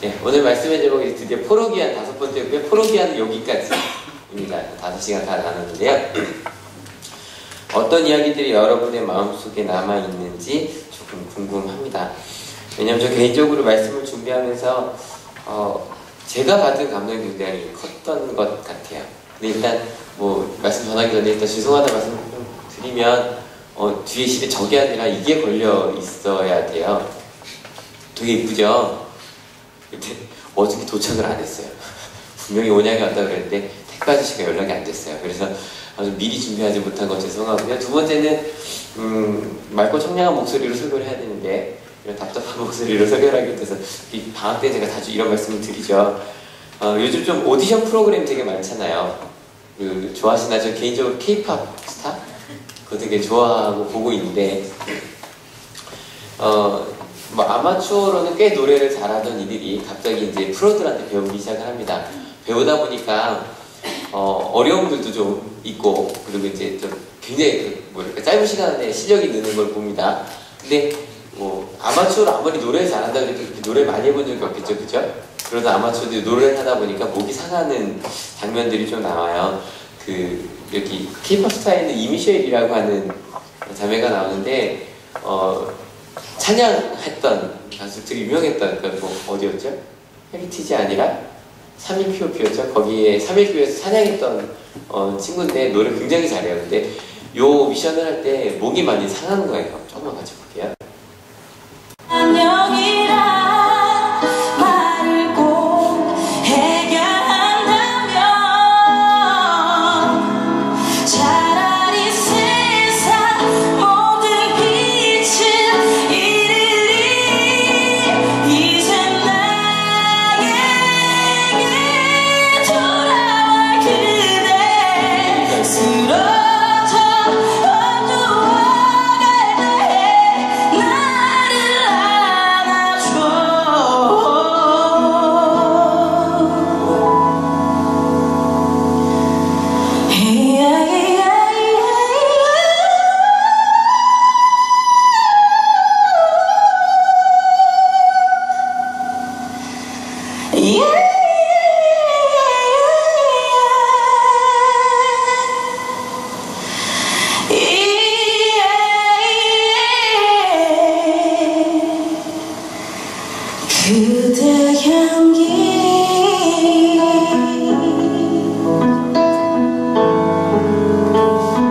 네, 오늘 말씀의 제목이 드디어 포로기한 5번째고요. 포로기한은 여기까지입니다. 5시간 다 나눴는데요. 어떤 이야기들이 여러분의 마음속에 남아있는지 조금 궁금합니다. 왜냐면 저 개인적으로 말씀을 준비하면서 제가 받은 감동이 굉장히 컸던 것 같아요. 근데 일단 뭐 말씀 전하기 전에 일단 죄송하다 말씀 좀 드리면 뒤에 실에 저게 아니라 이게 걸려 있어야 돼요. 되게 이쁘죠? 근데 어저께 도착을 안 했어요. 분명히 온양이 왔다고 그랬는데 택배 아저씨가 연락이 안 됐어요. 그래서 아주 미리 준비하지 못한 건 죄송하고요. 두 번째는 맑고 청량한 목소리로 설교를 해야 되는데 이런 답답한 목소리로 설교를 하게 돼서 이 방학 때 제가 자주 이런 말씀을 드리죠. 요즘 좀 오디션 프로그램 되게 많잖아요. 좋아하시나? 저 개인적으로 K-POP 스타? 그거 되게 좋아하고 보고 있는데 뭐 아마추어로는 꽤 노래를 잘하던 이들이 갑자기 이제 프로들한테 배우기 시작을 합니다. 배우다 보니까 어려움들도 좀 있고, 그리고 이제 좀 굉장히 뭐랄까 짧은 시간 안에 실력이 느는 걸 봅니다. 근데 뭐 아마추어로 아무리 노래를 잘한다 그래도 그렇게 노래 많이 해본 적이 없겠죠, 그죠? 그러다 아마추어들이 노래를 하다 보니까 목이 상하는 장면들이 좀 나와요. 여기 K-POP 스타에 있는 이미셸이라고 하는 자매가 나오는데 찬양했던 가수 되게 유명했던 어디였죠? 헤리티지 아니라 3.1POP였죠? 거기에 3.1POP에서 찬양했던 친구인데 노래 굉장히 잘해요. 근데 요 미션을 할 때 목이 많이 상하는 거예요. 조금만 같이 볼게요.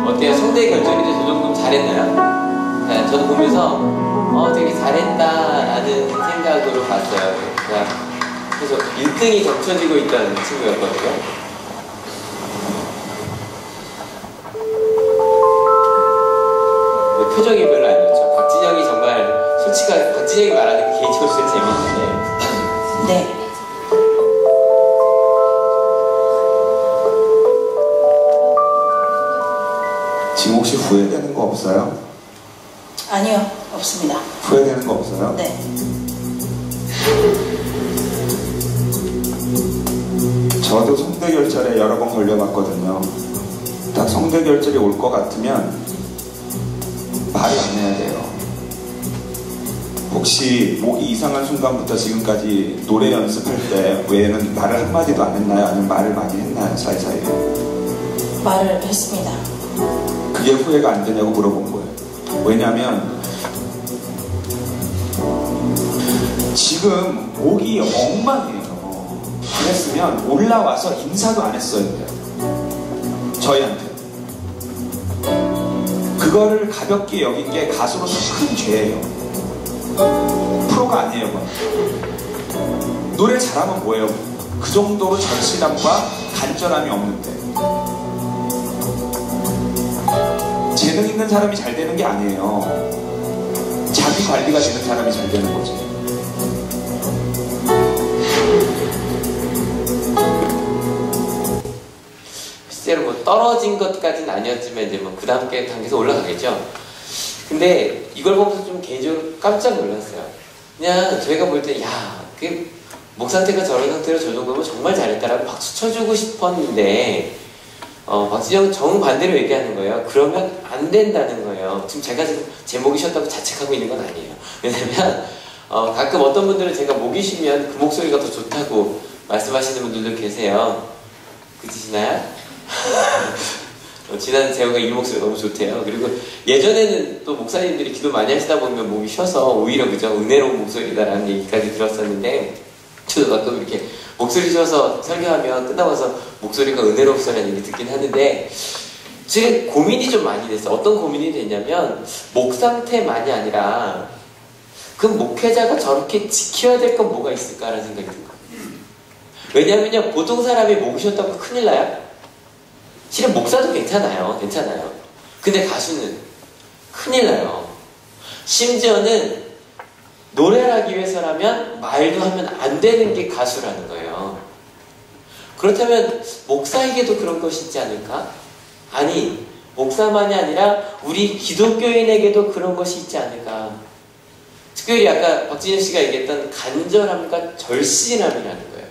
어때요? 성대 결절인데 저 정도면 잘했나요? 네, 저도 보면서 되게 잘했다라는 생각으로 봤어요. 그래서 1등이 겹쳐지고 있던 친구였거든요. 표정이 별로 안 좋죠. 박진영이 정말 솔직하게 박진영이 말하는 게 개인적으로 제일 재밌는데. 네. 지금 혹시 후회되는 거 없어요? 아니요, 없습니다. 후회되는 거 없어요? 네. 저도 성대결절에 여러 번 걸려봤거든요. 딱 성대결절이 올 것 같으면 말을 안 해야 돼요. 혹시 목이 이상한 순간부터 지금까지 노래 연습할 때 외에는 말을 한마디도 안 했나요? 아니면 말을 많이 했나요? 사이사이에? 말을 했습니다. 그게 후회가 안 되냐고 물어본 거예요. 왜냐면 지금 목이 엉망이에요. 그랬으면 올라와서 인사도 안 했어야 돼요. 저희한테. 그거를 가볍게 여긴 게 가수로서 큰 죄예요. 프로가 아니에요. 그건. 노래 잘하면 뭐예요? 그 정도로 절실함과 간절함이 없는데. 재능 있는 사람이 잘 되는 게 아니에요. 자기 관리가 되는 사람이 잘 되는 거지. 실제로 뭐 떨어진 것까지는 아니었지만 이제 뭐 그 다음 단계에서 올라가겠죠. 근데 이걸 보면서 좀 개인적으로 깜짝 놀랐어요. 그냥 저희가 볼 때 야, 목 상태가 저런 상태로 저 정도면 정말 잘했다라고 박수 쳐주고 싶었는데 박진영은 정반대로 얘기하는 거예요. 그러면 안 된다는 거예요. 지금 제가 지금 제 목이 쉬었다고 자책하고 있는 건 아니에요. 왜냐면 가끔 어떤 분들은 제가 목이 쉬면 그 목소리가 더 좋다고 말씀하시는 분들도 계세요. 그치시나요? 지난 재호가 이 목소리가 너무 좋대요. 그리고 예전에는 또 목사님들이 기도 많이 하시다 보면 목이 쉬어서 오히려 그저 은혜로운 목소리다라는 얘기까지 들었었는데, 저도 가끔 이렇게 목소리 쉬어서 설교하면 끝나고서 목소리가 은혜롭소라는 얘기 듣긴 하는데, 지금 고민이 좀 많이 됐어요. 어떤 고민이 됐냐면, 목 상태만이 아니라 그 목회자가 저렇게 지켜야 될 건 뭐가 있을까라는 생각이 든 거예요. 왜냐면요, 보통 사람이 목이 쉬었다고 큰일 나요? 실은 목사도 괜찮아요. 근데 가수는 큰일 나요. 심지어는 노래를 하기 위해서라면 말도 하면 안 되는 게 가수라는 거예요. 그렇다면 목사에게도 그런 것이 있지 않을까? 아니, 목사만이 아니라 우리 기독교인에게도 그런 것이 있지 않을까? 특별히 아까 박진영 씨가 얘기했던 간절함과 절실함이라는 거예요.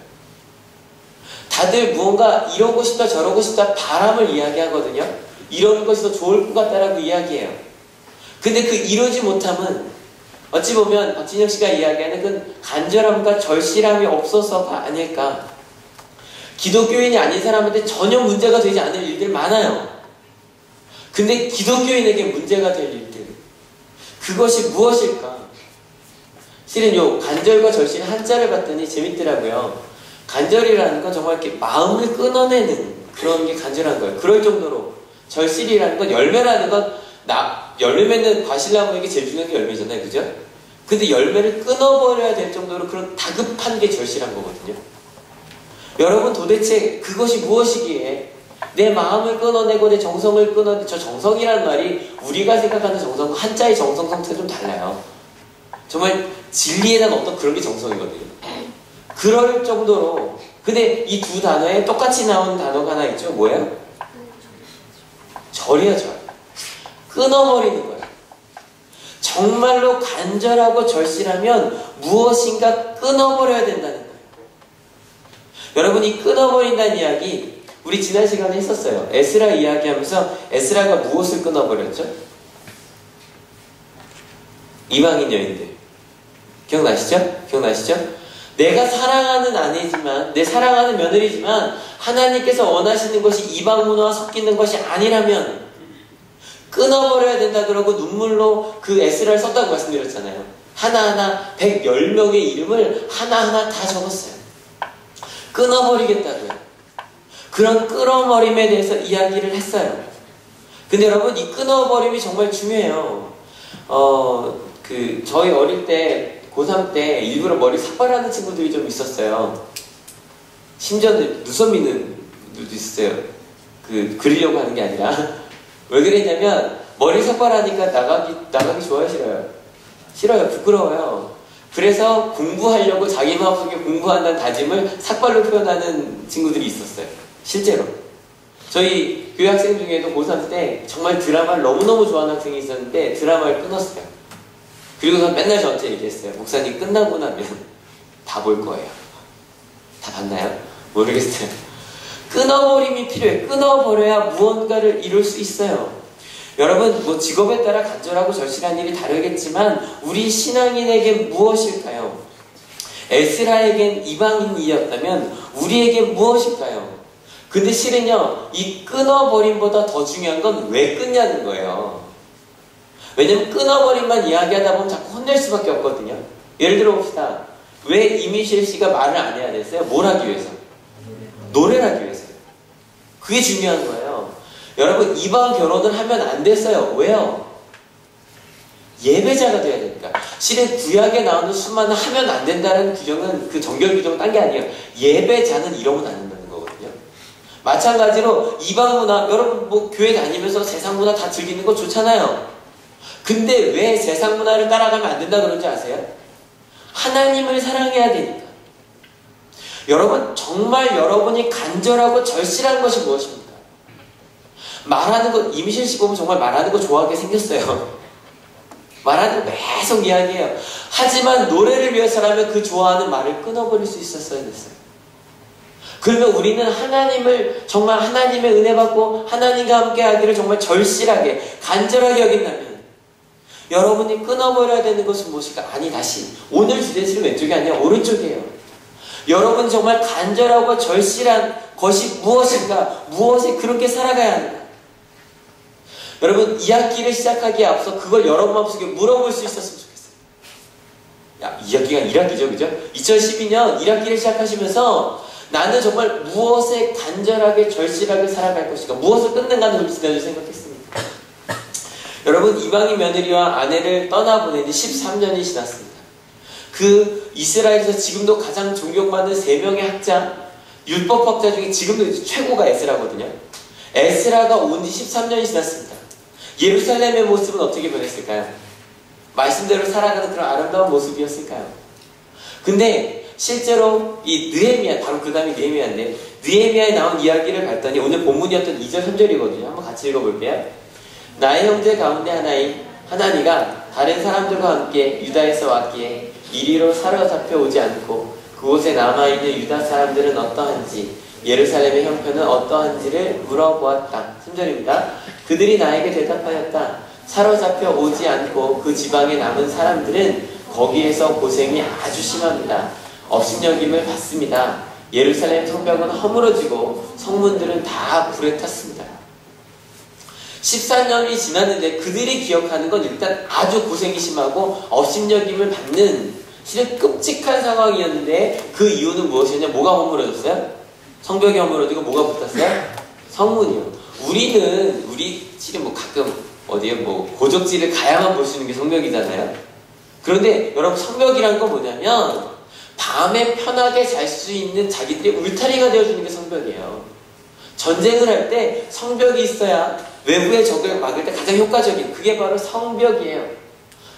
다들 무언가 이러고 싶다 저러고 싶다 바람을 이야기하거든요. 이러는 것이 더 좋을 것 같다라고 이야기해요. 근데 그 이루지 못함은 어찌 보면 박진영 씨가 이야기하는 그 간절함과 절실함이 없어서가 아닐까. 기독교인이 아닌 사람한테 전혀 문제가 되지 않을 일들 많아요. 근데 기독교인에게 문제가 될 일들, 그것이 무엇일까? 실은 요 간절과 절실 한자를 봤더니 재밌더라고요. 간절이라는 건 정말 이렇게 마음을 끊어내는 그런 게 간절한 거예요. 그럴 정도로. 절실이라는 건, 열매라는 건 열매 맺는 과실나무에게 제일 중요한 게 열매잖아요. 그죠? 근데 열매를 끊어버려야 될 정도로 그런 다급한 게 절실한 거거든요. 여러분, 도대체 그것이 무엇이기에 내 마음을 끊어내고 내 정성을 끊어내고, 저 정성이라는 말이 우리가 생각하는 정성과 한자의 정성 상태가 좀 달라요. 정말 진리에 대한 어떤 그런 게 정성이거든요. 그럴 정도로. 근데 이 두 단어에 똑같이 나온 단어가 하나 있죠. 뭐예요? 절이야, 절. 끊어버리는 거예요. 정말로 간절하고 절실하면 무엇인가 끊어버려야 된다는 거예요. 여러분, 이 끊어버린다는 이야기 우리 지난 시간에 했었어요. 에스라 이야기하면서 에스라가 무엇을 끊어버렸죠? 이방인 여인들. 기억나시죠? 내가 사랑하는 아내지만, 내 사랑하는 며느리지만 하나님께서 원하시는 것이 이방 문화와 섞이는 것이 아니라면 끊어버려야 된다 그러고 눈물로 그 에스라를 썼다고 말씀드렸잖아요. 하나하나 110명의 이름을 하나하나 다 적었어요. 끊어버리겠다고요. 그런 끊어버림에 대해서 이야기를 했어요. 근데 여러분, 이 끊어버림이 정말 중요해요. 저희 어릴 때 고3 때 일부러 머리 삭발하는 친구들이 좀 있었어요. 심지어는 눈썹 미는 분들도 있었어요. 그리려고 하는 게 아니라. 왜 그랬냐면, 머리 삭발하니까 나가기 좋아요, 싫어요? 싫어요. 부끄러워요. 그래서 공부하려고 자기 마음속에 공부한다는 다짐을 삭발로 표현하는 친구들이 있었어요. 실제로. 저희 교회 학생 중에도 고3 때 정말 드라마를 너무너무 좋아하는 학생이 있었는데 드라마를 끊었어요. 그리고서 맨날 저한테 얘기했어요. 목사님, 끝나고 나면 다 볼 거예요. 다 봤나요? 모르겠어요. 끊어버림이 필요해요. 끊어버려야 무언가를 이룰 수 있어요. 여러분, 직업에 따라 간절하고 절실한 일이 다르겠지만 우리 신앙인에게 무엇일까요? 에스라에겐 이방인이었다면 우리에게 무엇일까요? 근데 실은요, 이 끊어버림보다 더 중요한 건 왜 끊냐는 거예요. 왜냐면 끊어버림만 이야기하다 보면 자꾸 혼낼 수밖에 없거든요. 예를 들어 봅시다. 왜 이미실 씨가 말을 안 해야 됐어요? 뭘 하기 위해서? 노래를 하기 위해서요. 그게 중요한 거예요. 여러분, 이방 결혼을 하면 안 됐어요. 왜요? 예배자가 돼야 되니까. 실은 구약에 나오는 수많은 하면 안 된다는 규정은, 그 정결 규정은 딴 게 아니에요. 예배자는 이러면 안 된다는 거거든요. 마찬가지로 이방 문화, 여러분 교회 다니면서 세상 문화 다 즐기는 거 좋잖아요. 근데 왜 세상 문화를 따라가면 안 된다 그런지 아세요? 하나님을 사랑해야 되니까. 여러분, 정말 여러분이 간절하고 절실한 것이 무엇입니까? 말하는 거, 이미실 씨 보면 정말 말하는 거 좋아하게 생겼어요. 말하는 거 계속 이야기해요. 하지만 노래를 위해서라면 그 좋아하는 말을 끊어버릴 수 있었어야 됐어요. 그러면 우리는 하나님을, 정말 하나님의 은혜 받고 하나님과 함께 하기를 정말 절실하게, 간절하게 여긴다면 여러분이 끊어버려야 되는 것은 무엇일까? 아니, 다시 오늘 주제실은 왼쪽이 아니라 오른쪽이에요. 여러분 정말 간절하고 절실한 것이 무엇인가? 무엇에 그렇게 살아가야 하는가? 여러분, 이 학기를 시작하기에 앞서 그걸 여러분 마음속에 물어볼 수 있었으면 좋겠어요. 야, 이 학기가 1학기죠, 그죠? 2012년 1학기를 시작하시면서 나는 정말 무엇에 간절하게 절실하게 살아갈 것인가? 무엇을 끊는가를 지난주 생각했습니다. 여러분, 이방인 며느리와 아내를 떠나보낸 지 13년이 지났습니다. 그 이스라엘에서 지금도 가장 존경받는 3명의 학자, 율법학자 중에 지금도 최고가 에스라거든요. 에스라가 온 지 13년이 지났습니다. 예루살렘의 모습은 어떻게 변했을까요? 말씀대로 살아가는 그런 아름다운 모습이었을까요? 근데 실제로 이 느헤미야, 바로 그 다음이 느헤미야인데, 느헤미야에 나온 이야기를 봤더니 오늘 본문이었던 2절 3절이거든요. 한번 같이 읽어볼게요. 나의 형제 가운데 하나니가 다른 사람들과 함께 유다에서 왔기에 이리로 사로잡혀 오지 않고 그곳에 남아있는 유다 사람들은 어떠한지 예루살렘의 형편은 어떠한지를 물어보았다. 3절입니다. 그들이 나에게 대답하였다. 사로잡혀 오지 않고 그 지방에 남은 사람들은 거기에서 고생이 아주 심합니다. 업신여김을 받습니다. 예루살렘 성벽은 허물어지고 성문들은 다 불에 탔습니다. 14년이 지났는데 그들이 기억하는 건 일단 아주 고생이 심하고 업신여김을 받는 실은 끔찍한 상황이었는데 그 이유는 무엇이었냐? 뭐가 허물어졌어요? 성벽이 허물어지고 뭐가 붙었어요? 성문이요. 우리 실은 뭐 가끔 어디에 뭐 고적지를 가야만 볼 수 있는 게 성벽이잖아요. 그런데 여러분, 성벽이란 건 뭐냐면 밤에 편하게 잘 수 있는 자기들의 울타리가 되어주는 게 성벽이에요. 전쟁을 할 때 성벽이 있어야 외부의 적을 막을 때 가장 효과적인, 그게 바로 성벽이에요.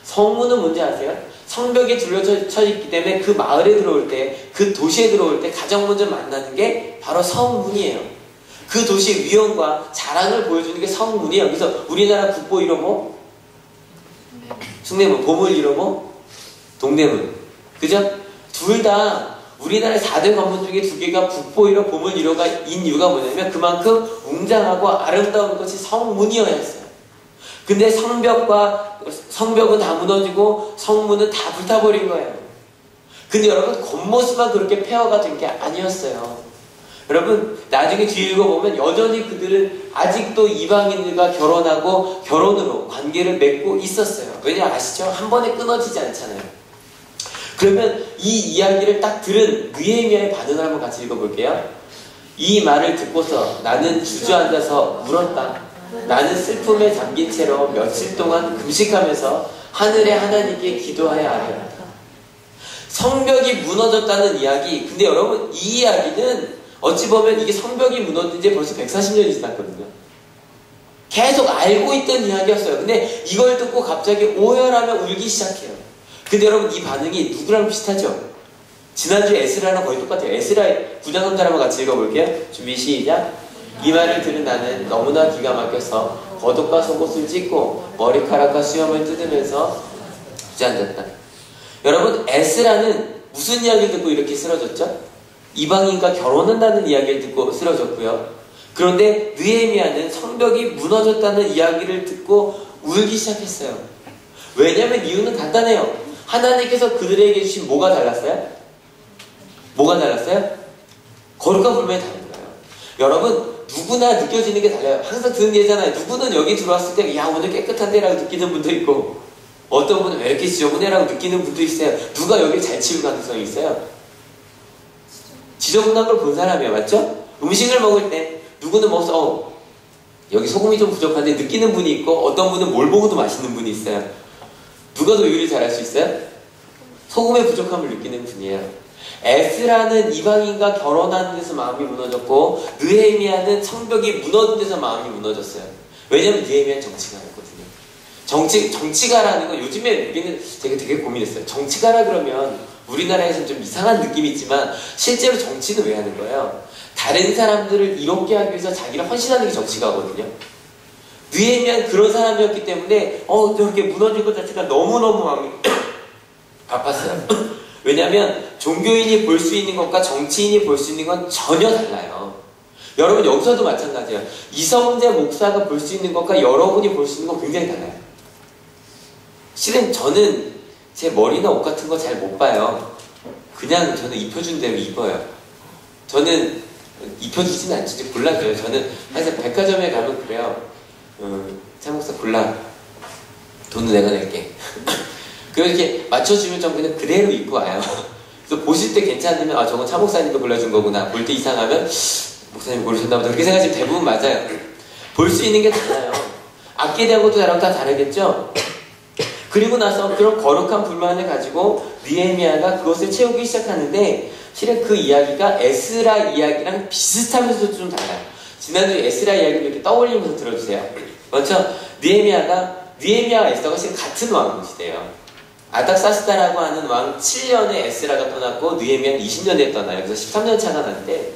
성문은 뭔지 아세요? 성벽이 둘러쳐 있기 때문에 그 마을에 들어올 때, 그 도시에 들어올 때 가장 먼저 만나는 게 바로 성문이에요. 그 도시의 위엄과 자랑을 보여주는 게 성문이에요. 그래서 우리나라 국보 이름 뭐? 숭례문, 보물 이름 뭐? 동대문. 그죠? 둘 다 우리나라의 4대 관문 중에 2개가 국보 1호, 보물 1호가 인 이유가 뭐냐면 그만큼 웅장하고 아름다운 것이 성문이어야 했어요. 근데 성벽은 다 무너지고 성문은 다 불타버린 거예요. 근데 여러분, 겉모습만 그렇게 폐허가 된 게 아니었어요. 여러분, 나중에 뒤에 읽어보면 여전히 그들은 아직도 이방인들과 결혼하고 결혼으로 관계를 맺고 있었어요. 왜냐 아시죠? 한 번에 끊어지지 않잖아요. 그러면 이 이야기를 딱 들은 느헤미야의 반응을 한번 같이 읽어볼게요. 이 말을 듣고서 나는 주저앉아서 울었다. 나는 슬픔에 잠긴 채로 며칠 동안 금식하면서 하늘의 하나님께 기도하여 아뢰었다. 성벽이 무너졌다는 이야기. 근데 여러분, 이 이야기는 어찌 보면 이게 성벽이 무너진 지 벌써 140년이 지났거든요. 계속 알고 있던 이야기였어요. 근데 이걸 듣고 갑자기 오열하며 울기 시작해요. 근데 여러분, 이 반응이 누구랑 비슷하죠? 지난주 에스라랑 거의 똑같아요. 에스라의 9장 3절 한번 같이 읽어볼게요. 준비 시작. 이 말을 들은 나는 너무나 기가 막혀서 겉옷과 속옷을 찢고 머리카락과 수염을 뜯으면서 주저앉았다. 여러분, 에스라는 무슨 이야기를 듣고 이렇게 쓰러졌죠? 이방인과 결혼한다는 이야기를 듣고 쓰러졌고요. 그런데 느헤미야는 성벽이 무너졌다는 이야기를 듣고 울기 시작했어요. 왜냐하면 이유는 간단해요. 하나님께서 그들에게 주신 뭐가 달랐어요? 뭐가 달랐어요? 거룩한 불면이 다른 거예요. 여러분, 누구나 느껴지는 게 달라요. 항상 듣는 얘기잖아요. 누구는 여기 들어왔을 때 야, 오늘 깨끗한데? 라고 느끼는 분도 있고, 어떤 분은 왜 이렇게 지저분해? 라고 느끼는 분도 있어요. 누가 여기를 잘 치울 가능성이 있어요? 지저분한 걸 본 사람이에요. 맞죠? 음식을 먹을 때 누구는 먹어서 여기 소금이 좀 부족한데 느끼는 분이 있고, 어떤 분은 뭘 먹어도 맛있는 분이 있어요. 누가 더 요리를 잘할 수 있어요? 소금의 부족함을 느끼는 분이에요. 에스라는 이방인과 결혼하는 데서 마음이 무너졌고, 느헤미야는 성벽이 무너진 데서 마음이 무너졌어요. 왜냐면 느헤미야는 정치가였거든요. 정치가라는 건 요즘에 우리는 제가 되게 고민했어요. 정치가라 그러면 우리나라에서는 좀 이상한 느낌이 있지만 실제로 정치는 왜 하는 거예요? 다른 사람들을 이롭게 하기 위해서 자기를 헌신하는 게 정치가거든요. 느헤미야는 그런 사람이었기 때문에 저렇게 무너진 것 자체가 너무너무 마음이 아팠어요. 왜냐하면 종교인이 볼 수 있는 것과 정치인이 볼 수 있는 건 전혀 달라요. 여러분, 여기서도 마찬가지예요. 이성재 목사가 볼 수 있는 것과 여러분이 볼 수 있는 건 굉장히 달라요. 실은 저는 제 머리나 옷 같은 거 잘 못 봐요. 그냥 저는 입혀준 대로 입어요. 저는 입혀주지는 않지, 골라줘요. 저는 항상 백화점에 가면 그래요. 차목사 골라. 돈은 내가 낼게. 그렇게 맞춰주면 좀 그냥 그대로 입고 와요. 그래서 보실 때 괜찮으면 아 저건 차목사님도 골라준 거구나. 볼 때 이상하면 목사님 고르셨나 보다. 그렇게 생각하시면 대부분 맞아요. 볼 수 있는 게 달라요. 악기에 대한 것도 나랑 다 다르겠죠? 그리고 나서 그런 거룩한 불만을 가지고 느헤미야가 그것을 채우기 시작하는데 실은 그 이야기가 에스라 이야기랑 비슷하면서도 좀 달라요. 지난주에 에스라 이야기를 이렇게 떠올리면서 들어주세요. 먼저 느헤미야와 에스더가 실은 같은 왕 시대예요. 아닥사스다라고 하는 왕 7년에 에스라가 떠났고 느헤미야는 20년에 떠나요. 그래서 13년 차가 나는데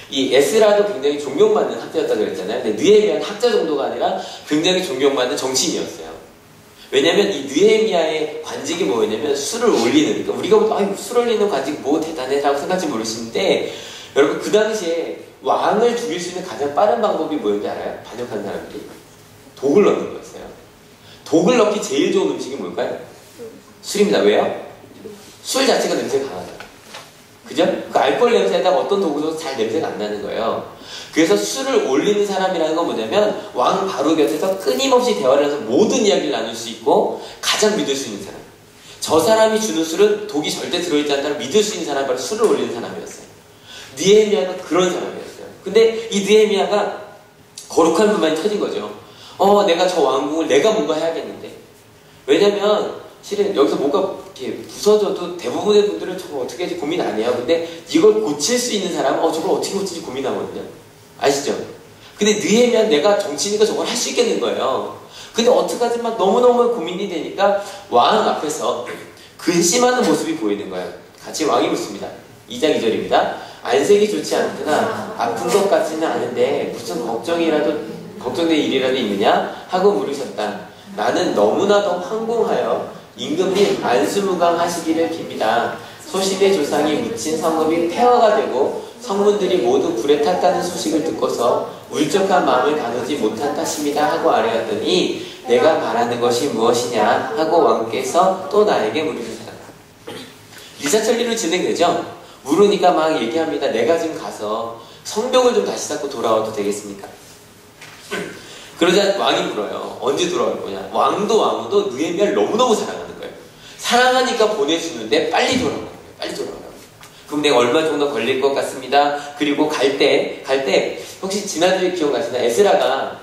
이 에스라도 굉장히 존경받는 학자였다고 그랬잖아요. 근데 느헤미야는 학자 정도가 아니라 굉장히 존경받는 정치인이었어요. 왜냐면 이 느헤미야의 관직이 뭐였냐면 술을 올리는, 그러니까 우리가 보통 술 올리는 관직 뭐 대단해라고 생각할지 모르시는데 여러분 그 당시에 왕을 죽일 수 있는 가장 빠른 방법이 뭐였는지 알아요? 반역하는 사람들이 독을 넣는 거였어요. 독을 넣기 제일 좋은 음식이 뭘까요? 술입니다. 왜요? 술 자체가 냄새가 강하죠. 그죠? 그 알코올 냄새에다가 어떤 독을 넣어서 잘 냄새가 안 나는 거예요. 그래서 술을 올리는 사람이라는 건 뭐냐면 왕 바로 곁에서 끊임없이 대화를 해서 모든 이야기를 나눌 수 있고 가장 믿을 수 있는 사람. 저 사람이 주는 술은 독이 절대 들어있지 않다는 믿을 수 있는 사람이 바로 술을 올리는 사람이었어요. 느헤미야가 그런 사람이었어요. 근데 이 느헤미야가 거룩한 불만이 터진 거죠. 내가 저 왕궁을 내가 뭔가 해야겠는데. 왜냐면 실은 여기서 뭐가 이렇게 부서져도 대부분의 분들은 저거 어떻게 해야지 고민 안 해요. 근데 이걸 고칠 수 있는 사람은 저걸 어떻게 고칠지 고민하거든요. 아시죠? 근데 느헤미야는 내가 정치니까 저걸 할 수 있겠는 거예요. 근데 어떡하지 막 너무너무 고민이 되니까 왕 앞에서 근심하는 모습이 보이는 거예요. 같이 왕이 묻습니다. 2장 2절입니다. 안색이 좋지 않구나. 아픈 것 같지는 않은데 무슨 걱정될 일이라도 있느냐? 하고 물으셨다. 나는 너무나도 황공하여 임금님 만수무강하시기를 빕니다. 소신의 조상이 묻힌 성읍이 폐허가 되고 성문들이 모두 불에 탔다는 소식을 듣고서 울적한 마음을 가누지 못한 탓입니다 하고 아뢰었더니 내가 바라는 것이 무엇이냐 하고 왕께서 또 나에게 물으셨다. 일사천리로 진행되죠. 물으니까 막 얘기합니다. 내가 지금 가서 성벽을 좀 다시 쌓고 돌아와도 되겠습니까? 그러자 왕이 물어요. 언제 돌아올 거냐? 왕도 느헤미야를 너무너무 사랑하는 거예요. 사랑하니까 보내주는데 빨리 돌아오는 거예요. 빨리 돌아와요. 그럼 내가 얼마 정도 걸릴 것 같습니다. 그리고 갈 때 혹시 지난주에 기억나시나요? 에스라가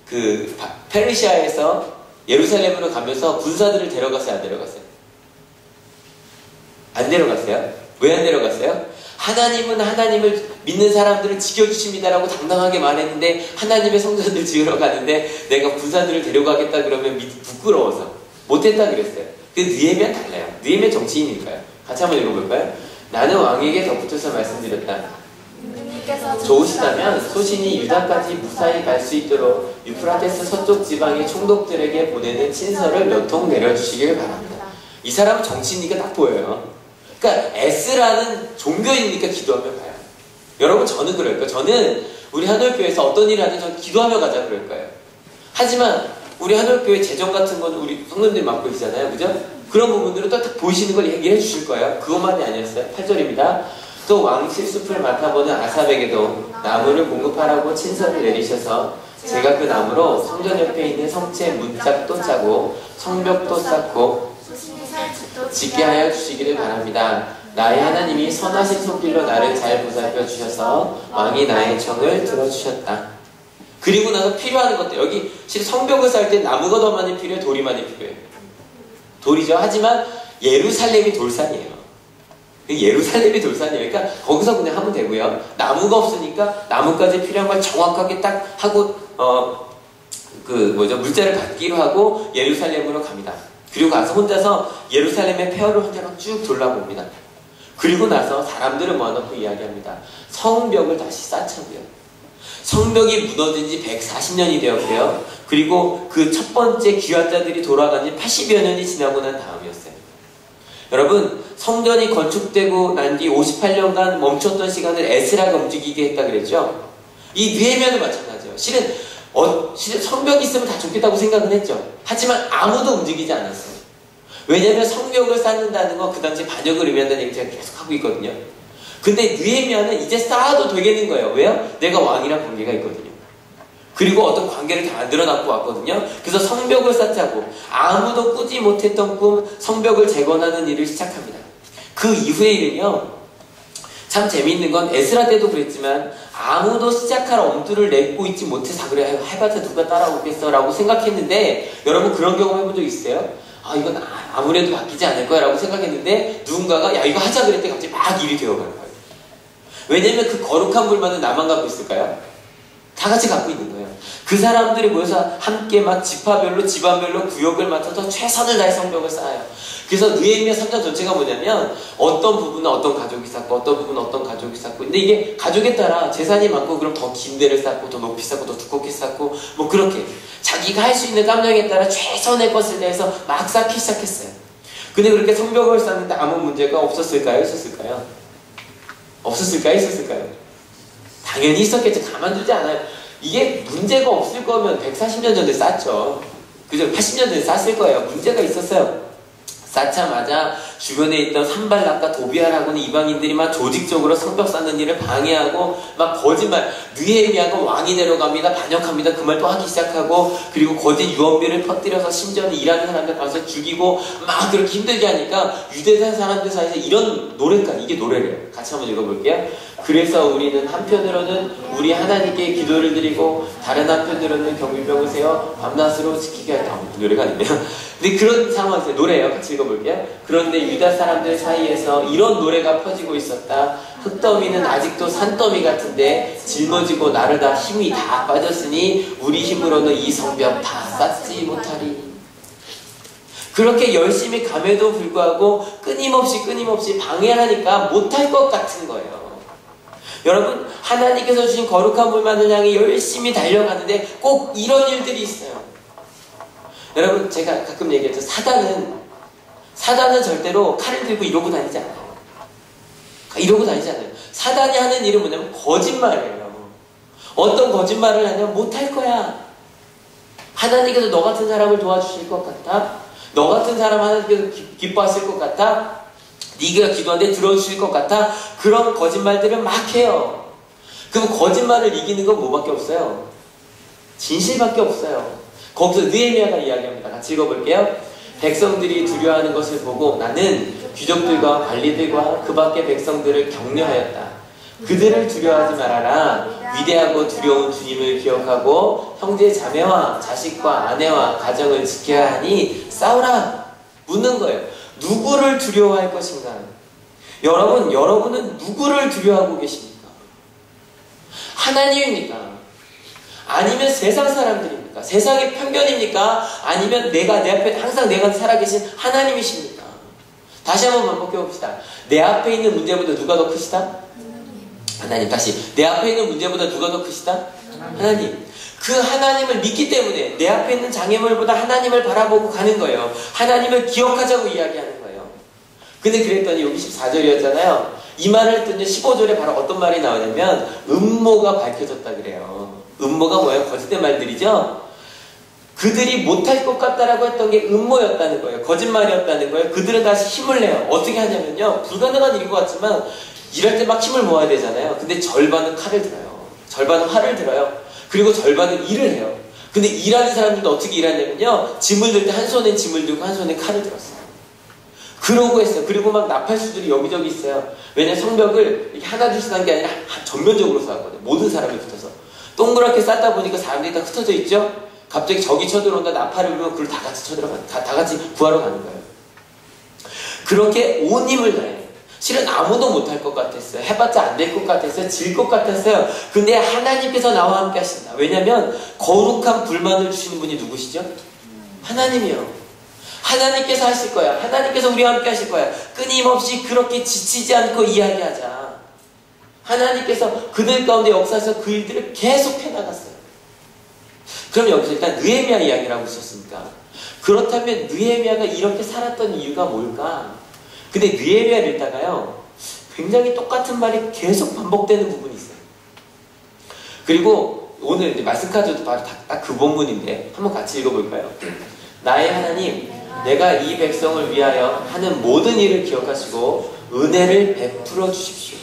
그 페르시아에서 예루살렘으로 가면서 군사들을 데려갔어요? 안 데려갔어요? 안 데려갔어요? 왜 안 데려갔어요? 하나님은 하나님을 믿는 사람들을 지켜주십니다라고 당당하게 말했는데 하나님의 성전을 지으러 가는데 내가 군사들을 데려가겠다 그러면 부끄러워서 못했다 그랬어요. 근데 느헤미야는 달라요. 느헤미야 정치인이니까요. 같이 한번 읽어볼까요? 나는 왕에게 덧붙여서 말씀드렸다. 좋으시다면 소신이 유다까지 무사히 갈 수 있도록 유프라테스 서쪽 지방의 총독들에게 보내는 친서를 몇 통 내려주시길 바랍니다. 이 사람은 정치인이니까 딱 보여요. 그러니까 에스라는 종교인이니까 기도하며 가요. 여러분 저는 그럴 거예요. 저는 우리 한올교회에서 어떤 일을 하든 저는 기도하며 가자 그럴 거예요. 하지만 우리 한올교회 재정 같은 거는 우리 성도님들이 맡고 계시잖아요. 그죠? 그런 부분들은 또 딱 보이시는 걸 얘기해 주실 거예요. 그것만이 아니었어요. 8절입니다. 또 왕 실숲을 맡아보는 아삽에게도 나무를 공급하라고 친서를 내리셔서 제가 그 나무로 성전 옆에 있는 성체 문짝도 짜고 성벽도 쌓고 짓게 하여 주시기를 바랍니다. 나의 하나님이 선하신 손길로 나를 잘 보살펴 주셔서 왕이 나의 청을 들어주셨다. 그리고 나서 필요한 것들, 여기 실은 성벽을 쌓을 때 나무가 더 많이 필요해, 돌이 많이 필요해? 돌이죠. 하지만 예루살렘이 돌산이에요. 예루살렘이 돌산이에요. 그러니까 거기서 그냥 하면 되고요. 나무가 없으니까 나무까지 필요한 걸 정확하게 딱 하고 물자를 받기로 하고 예루살렘으로 갑니다. 그리고 가서 혼자서 예루살렘의 폐허를 혼자 쭉 돌아봅니다. 그리고 나서 사람들을 모아놓고 이야기합니다. 성벽을 다시 쌓자고요. 성벽이 무너진 지 140년이 되었고요. 그리고 그 첫 번째 귀환자들이 돌아간 지 80여 년이 지나고 난 다음이었어요. 여러분, 성전이 건축되고 난 뒤 58년간 멈췄던 시간을 에스라가 움직이게 했다 그랬죠? 이 느헤미야는 마찬가지예요. 실은 성벽이 있으면 다 좋겠다고 생각은 했죠. 하지만 아무도 움직이지 않았어요. 왜냐하면 성벽을 쌓는다는 건 그 당시 반역을 의미한다는 얘기 제가 계속 하고 있거든요. 근데 느헤미야는 이제 쌓아도 되겠는 거예요. 왜요? 내가 왕이랑 관계가 있거든요. 그리고 어떤 관계를 다 만들어놨고 왔거든요. 그래서 성벽을 쌓자고 아무도 꾸지 못했던 꿈 성벽을 재건하는 일을 시작합니다. 그 이후의 일은요, 참 재미있는 건 에스라 때도 그랬지만 아무도 시작할 엄두를 내고 있지 못해서 그래 해봤자 누가 따라오겠어 라고 생각했는데, 여러분 그런 경험 해본 적 있어요? 이건 아무래도 바뀌지 않을 거야 라고 생각했는데 누군가가 야 이거 하자 그랬더니 갑자기 막 일이 되어가는 거예요. 왜냐면 그 거룩한 불만은 나만 갖고 있을까요? 다 같이 갖고 있는 거예요. 그 사람들이 모여서 함께 막 지파별로 집안별로 구역을 맡아서 최선을 다해 성벽을 쌓아요. 그래서 느헤미야 3장 전체가 뭐냐면 어떤 부분은 어떤 가족이 쌓고 어떤 부분은 어떤 가족이 쌓고, 근데 이게 가족에 따라 재산이 많고 그럼 더 긴 데를 쌓고 더 높이 쌓고 더 두껍게 쌓고 뭐 그렇게 자기가 할 수 있는 깜냥에 따라 최선의 것을 내서 막 쌓기 시작했어요. 근데 그렇게 성벽을 쌓는데 아무 문제가 없었을까요? 있었을까요? 없었을까요? 있었을까요? 당연히 있었겠죠. 가만두지 않아요. 이게 문제가 없을 거면 140년 전에 쌓죠. 그죠? 80년 전에 쌓았을 거예요. 문제가 있었어요. 쌓자마자 주변에 있던 산발락과 도비아라고는 이방인들이 막 조직적으로 성벽 쌓는 일을 방해하고 막 거짓말, 느헤미야가 왕이 내려갑니다, 반역합니다, 그 말 또 하기 시작하고, 그리고 거짓 유언비를 퍼뜨려서 심지어는 일하는 사람들 가서 죽이고 막 그렇게 힘들게 하니까 유대 사람들 사이에서 이런 노래가, 이게 노래래요. 같이 한번 읽어볼게요. 그래서 우리는 한편으로는 우리 하나님께 기도를 드리고 다른 한편으로는 경비병을 세워 밤낮으로 지키게 할다. 노래가 아니네요. 근데 그런 상황에서 노래예요. 같이 읽어볼게요. 그런데 유다 사람들 사이에서 이런 노래가 퍼지고 있었다. 흙더미는 아직도 산더미 같은데 짊어지고 나르다 힘이 다 빠졌으니 우리 힘으로는 이 성벽 다 쌓지 못하리. 그렇게 열심히 감에도 불구하고 끊임없이 방해하니까 못할 것 같은 거예요. 여러분, 하나님께서 주신 거룩한 물만을 향해 열심히 달려가는데 꼭 이런 일들이 있어요. 여러분, 제가 가끔 얘기했죠. 사단은 절대로 칼을 들고 이러고 다니지 않아요. 이러고 다니지 않아요. 사단이 하는 일은 뭐냐면 거짓말이에요. 어떤 거짓말을 하냐면 못할 거야. 하나님께서 너 같은 사람을 도와주실 것 같아? 너 같은 사람 하나님께서 기뻐하실 것 같아? 네가 기도하는데 들어주실 것 같아? 그런 거짓말들을 막 해요. 그럼 거짓말을 이기는 건 뭐밖에 없어요? 진실밖에 없어요. 거기서 느헤미야가 이야기합니다. 같이 읽어볼게요. 백성들이 두려워하는 것을 보고 나는 귀족들과 관리들과 그 밖의 백성들을 격려하였다. 그들을 두려워하지 말아라. 위대하고 두려운 주님을 기억하고 형제 자매와 자식과 아내와 가정을 지켜야 하니 싸우라. 묻는 거예요. 누구를 두려워할 것인가? 여러분은 누구를 두려워하고 계십니까? 하나님입니까? 아니면 세상 사람들입니까? 세상의 편견입니까? 아니면 내 앞에 항상 내가 살아계신 하나님이십니까? 다시 한번 반복해 봅시다. 내 앞에 있는 문제보다 누가 더 크시다? 하나님. 다시, 내 앞에 있는 문제보다 누가 더 크시다? 하나님. 그 하나님을 믿기 때문에 내 앞에 있는 장애물보다 하나님을 바라보고 가는 거예요. 하나님을 기억하자고 이야기하는 거예요. 근데 그랬더니 여기 14절이었잖아요. 이 말을 했더니 15절에 바로 어떤 말이 나오냐면 음모가 밝혀졌다 그래요. 음모가 뭐예요? 거짓된 말들이죠? 그들이 못할 것 같다라고 했던 게 음모였다는 거예요. 거짓말이었다는 거예요. 그들은 다시 힘을 내요. 어떻게 하냐면요. 불가능한 일인 것 같지만 일할 때 막 힘을 모아야 되잖아요. 근데 절반은 칼을 들어요. 절반은 활을 들어요. 그리고 절반은 일을 해요. 근데 일하는 사람들도 어떻게 일하냐면요. 짐을 들 때 한 손엔 짐을 들고 한 손에 칼을 들었어요. 그러고 했어요. 그리고 막 나팔수들이 여기저기 있어요. 왜냐면 성벽을 이렇게 하나 둘씩 한 게 아니라 전면적으로 쌓았거든요. 모든 사람이 붙어서. 동그랗게 쌓다 보니까 사람들이 다 흩어져 있죠? 갑자기 적이 쳐들어온다, 나팔을 불면 그걸 다 같이 쳐들어가는, 다 같이 구하러 가는 거예요. 그렇게 온 힘을 다해요. 실은 아무도 못할 것 같았어요. 해봤자 안 될 것 같았어요. 질 것 같았어요. 근데 하나님께서 나와 함께 하신다. 왜냐면 거룩한 불만을 주시는 분이 누구시죠? 하나님이요. 하나님께서 하실 거야. 하나님께서 우리와 함께 하실 거야. 끊임없이 그렇게 지치지 않고 이야기하자. 하나님께서 그들 가운데 역사에서 그 일들을 계속 해나갔어요. 그럼 여기서 일단 느헤미야 이야기를 하고 있었으니까, 그렇다면 느헤미야가 이렇게 살았던 이유가 뭘까? 근데 느헤미야를 읽다가요, 굉장히 똑같은 말이 계속 반복되는 부분이 있어요. 그리고 오늘 이제 말씀까지도 바로 딱 그 본문인데 한번 같이 읽어볼까요? 나의 하나님, 내가 이 백성을 위하여 하는 모든 일을 기억하시고 은혜를 베풀어 주십시오.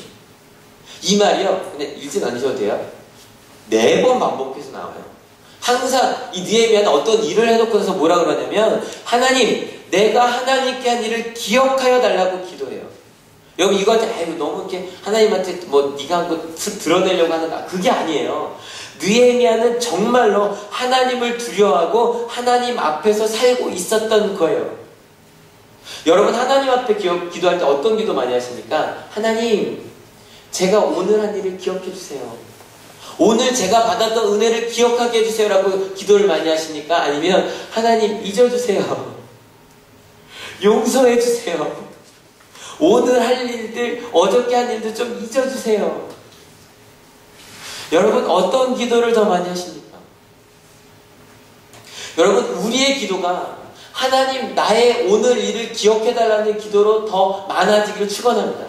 이 말이요, 근데 읽진 않으셔도 돼요. 4번 반복해서 나와요. 항상 이 느헤미야는 어떤 일을 해놓고서 뭐라 그러냐면, 하나님, 내가 하나님께 한 일을 기억하여 달라고 기도해요. 여러분 이거 너무 이렇게 하나님한테 뭐 네가 한 거 드러내려고 하는 거, 그게 아니에요. 느헤미야는 정말로 하나님을 두려워하고 하나님 앞에서 살고 있었던 거예요. 여러분 하나님 앞에 기도할 때 어떤 기도 많이 하십니까? 하나님, 제가 오늘 한 일을 기억해 주세요. 오늘 제가 받았던 은혜를 기억하게 해주세요 라고 기도를 많이 하십니까? 아니면 하나님 잊어주세요, 용서해 주세요, 오늘 할 일들, 어저께 한 일들 좀 잊어주세요. 여러분 어떤 기도를 더 많이 하십니까? 여러분 우리의 기도가 하나님 나의 오늘 일을 기억해달라는 기도로 더 많아지기를 축원합니다.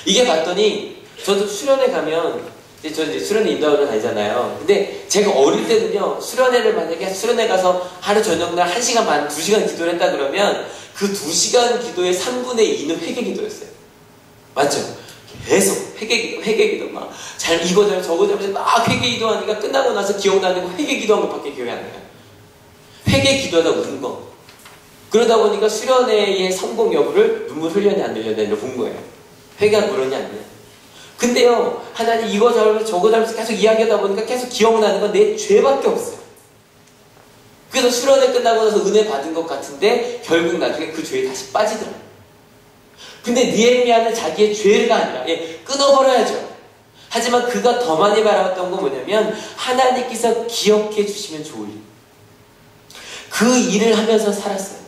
이게 봤더니 저도 수련회 가면 저 이제 수련회 인도하러 다니잖아요. 근데 제가 어릴 때는요, 수련회를 만약에 수련회 가서 하루 저녁날 1시간 반, 2시간 기도를 했다 그러면 그 2시간 기도의 3분의 2는 회개 기도였어요. 맞죠? 계속 회개 기도 막 이거 잘못 저거 잘못 막 회개 기도하니까 끝나고 나서 기억나는 거 회개 기도한 것밖에 기억이 안 나요. 회개 기도하다 우는 거. 그러다 보니까 수련회의 성공 여부를 눈물 흘렸냐 안 흘렸냐를 본 거예요. 회개가 물었냐 안 했냐. 근데요, 하나님 이거 잘못 저거 잘못 계속 이야기하다 보니까 계속 기억나는 건 내 죄밖에 없어요. 그래서 수련회 끝나고 나서 은혜 받은 것 같은데 결국 나중에 그 죄에 다시 빠지더라고요. 근데 느헤미야는 자기의 죄가 아니라 끊어버려야죠. 하지만 그가 더 많이 바라봤던 건 뭐냐면 하나님께서 기억해 주시면 좋을 일. 그 일을 하면서 살았어요.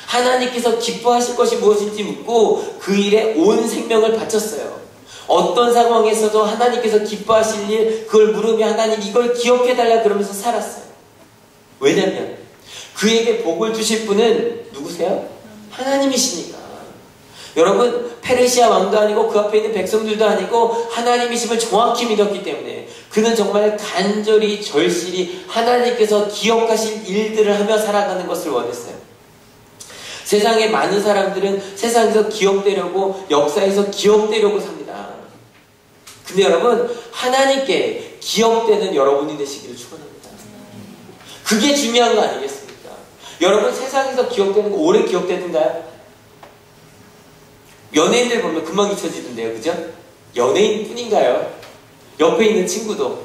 하나님께서 기뻐하실 것이 무엇인지 묻고 그 일에 온 생명을 바쳤어요. 어떤 상황에서도 하나님께서 기뻐하실 일, 그걸 물으며 하나님 이걸 기억해달라 그러면서 살았어요. 왜냐면 그에게 복을 주실 분은 누구세요? 하나님이시니까. 여러분 페르시아 왕도 아니고 그 앞에 있는 백성들도 아니고 하나님이심을 정확히 믿었기 때문에 그는 정말 간절히 절실히 하나님께서 기억하실 일들을 하며 살아가는 것을 원했어요. 세상에 많은 사람들은 세상에서 기억되려고, 역사에서 기억되려고 삽니다. 근데 여러분 하나님께 기억되는 여러분이 되시기를 축원합니다. 그게 중요한 거 아니겠습니까? 여러분 세상에서 기억되는 거 오래 기억되는가요? 연예인들 보면 금방 잊혀지던데요, 그죠? 연예인 뿐인가요? 옆에 있는 친구도,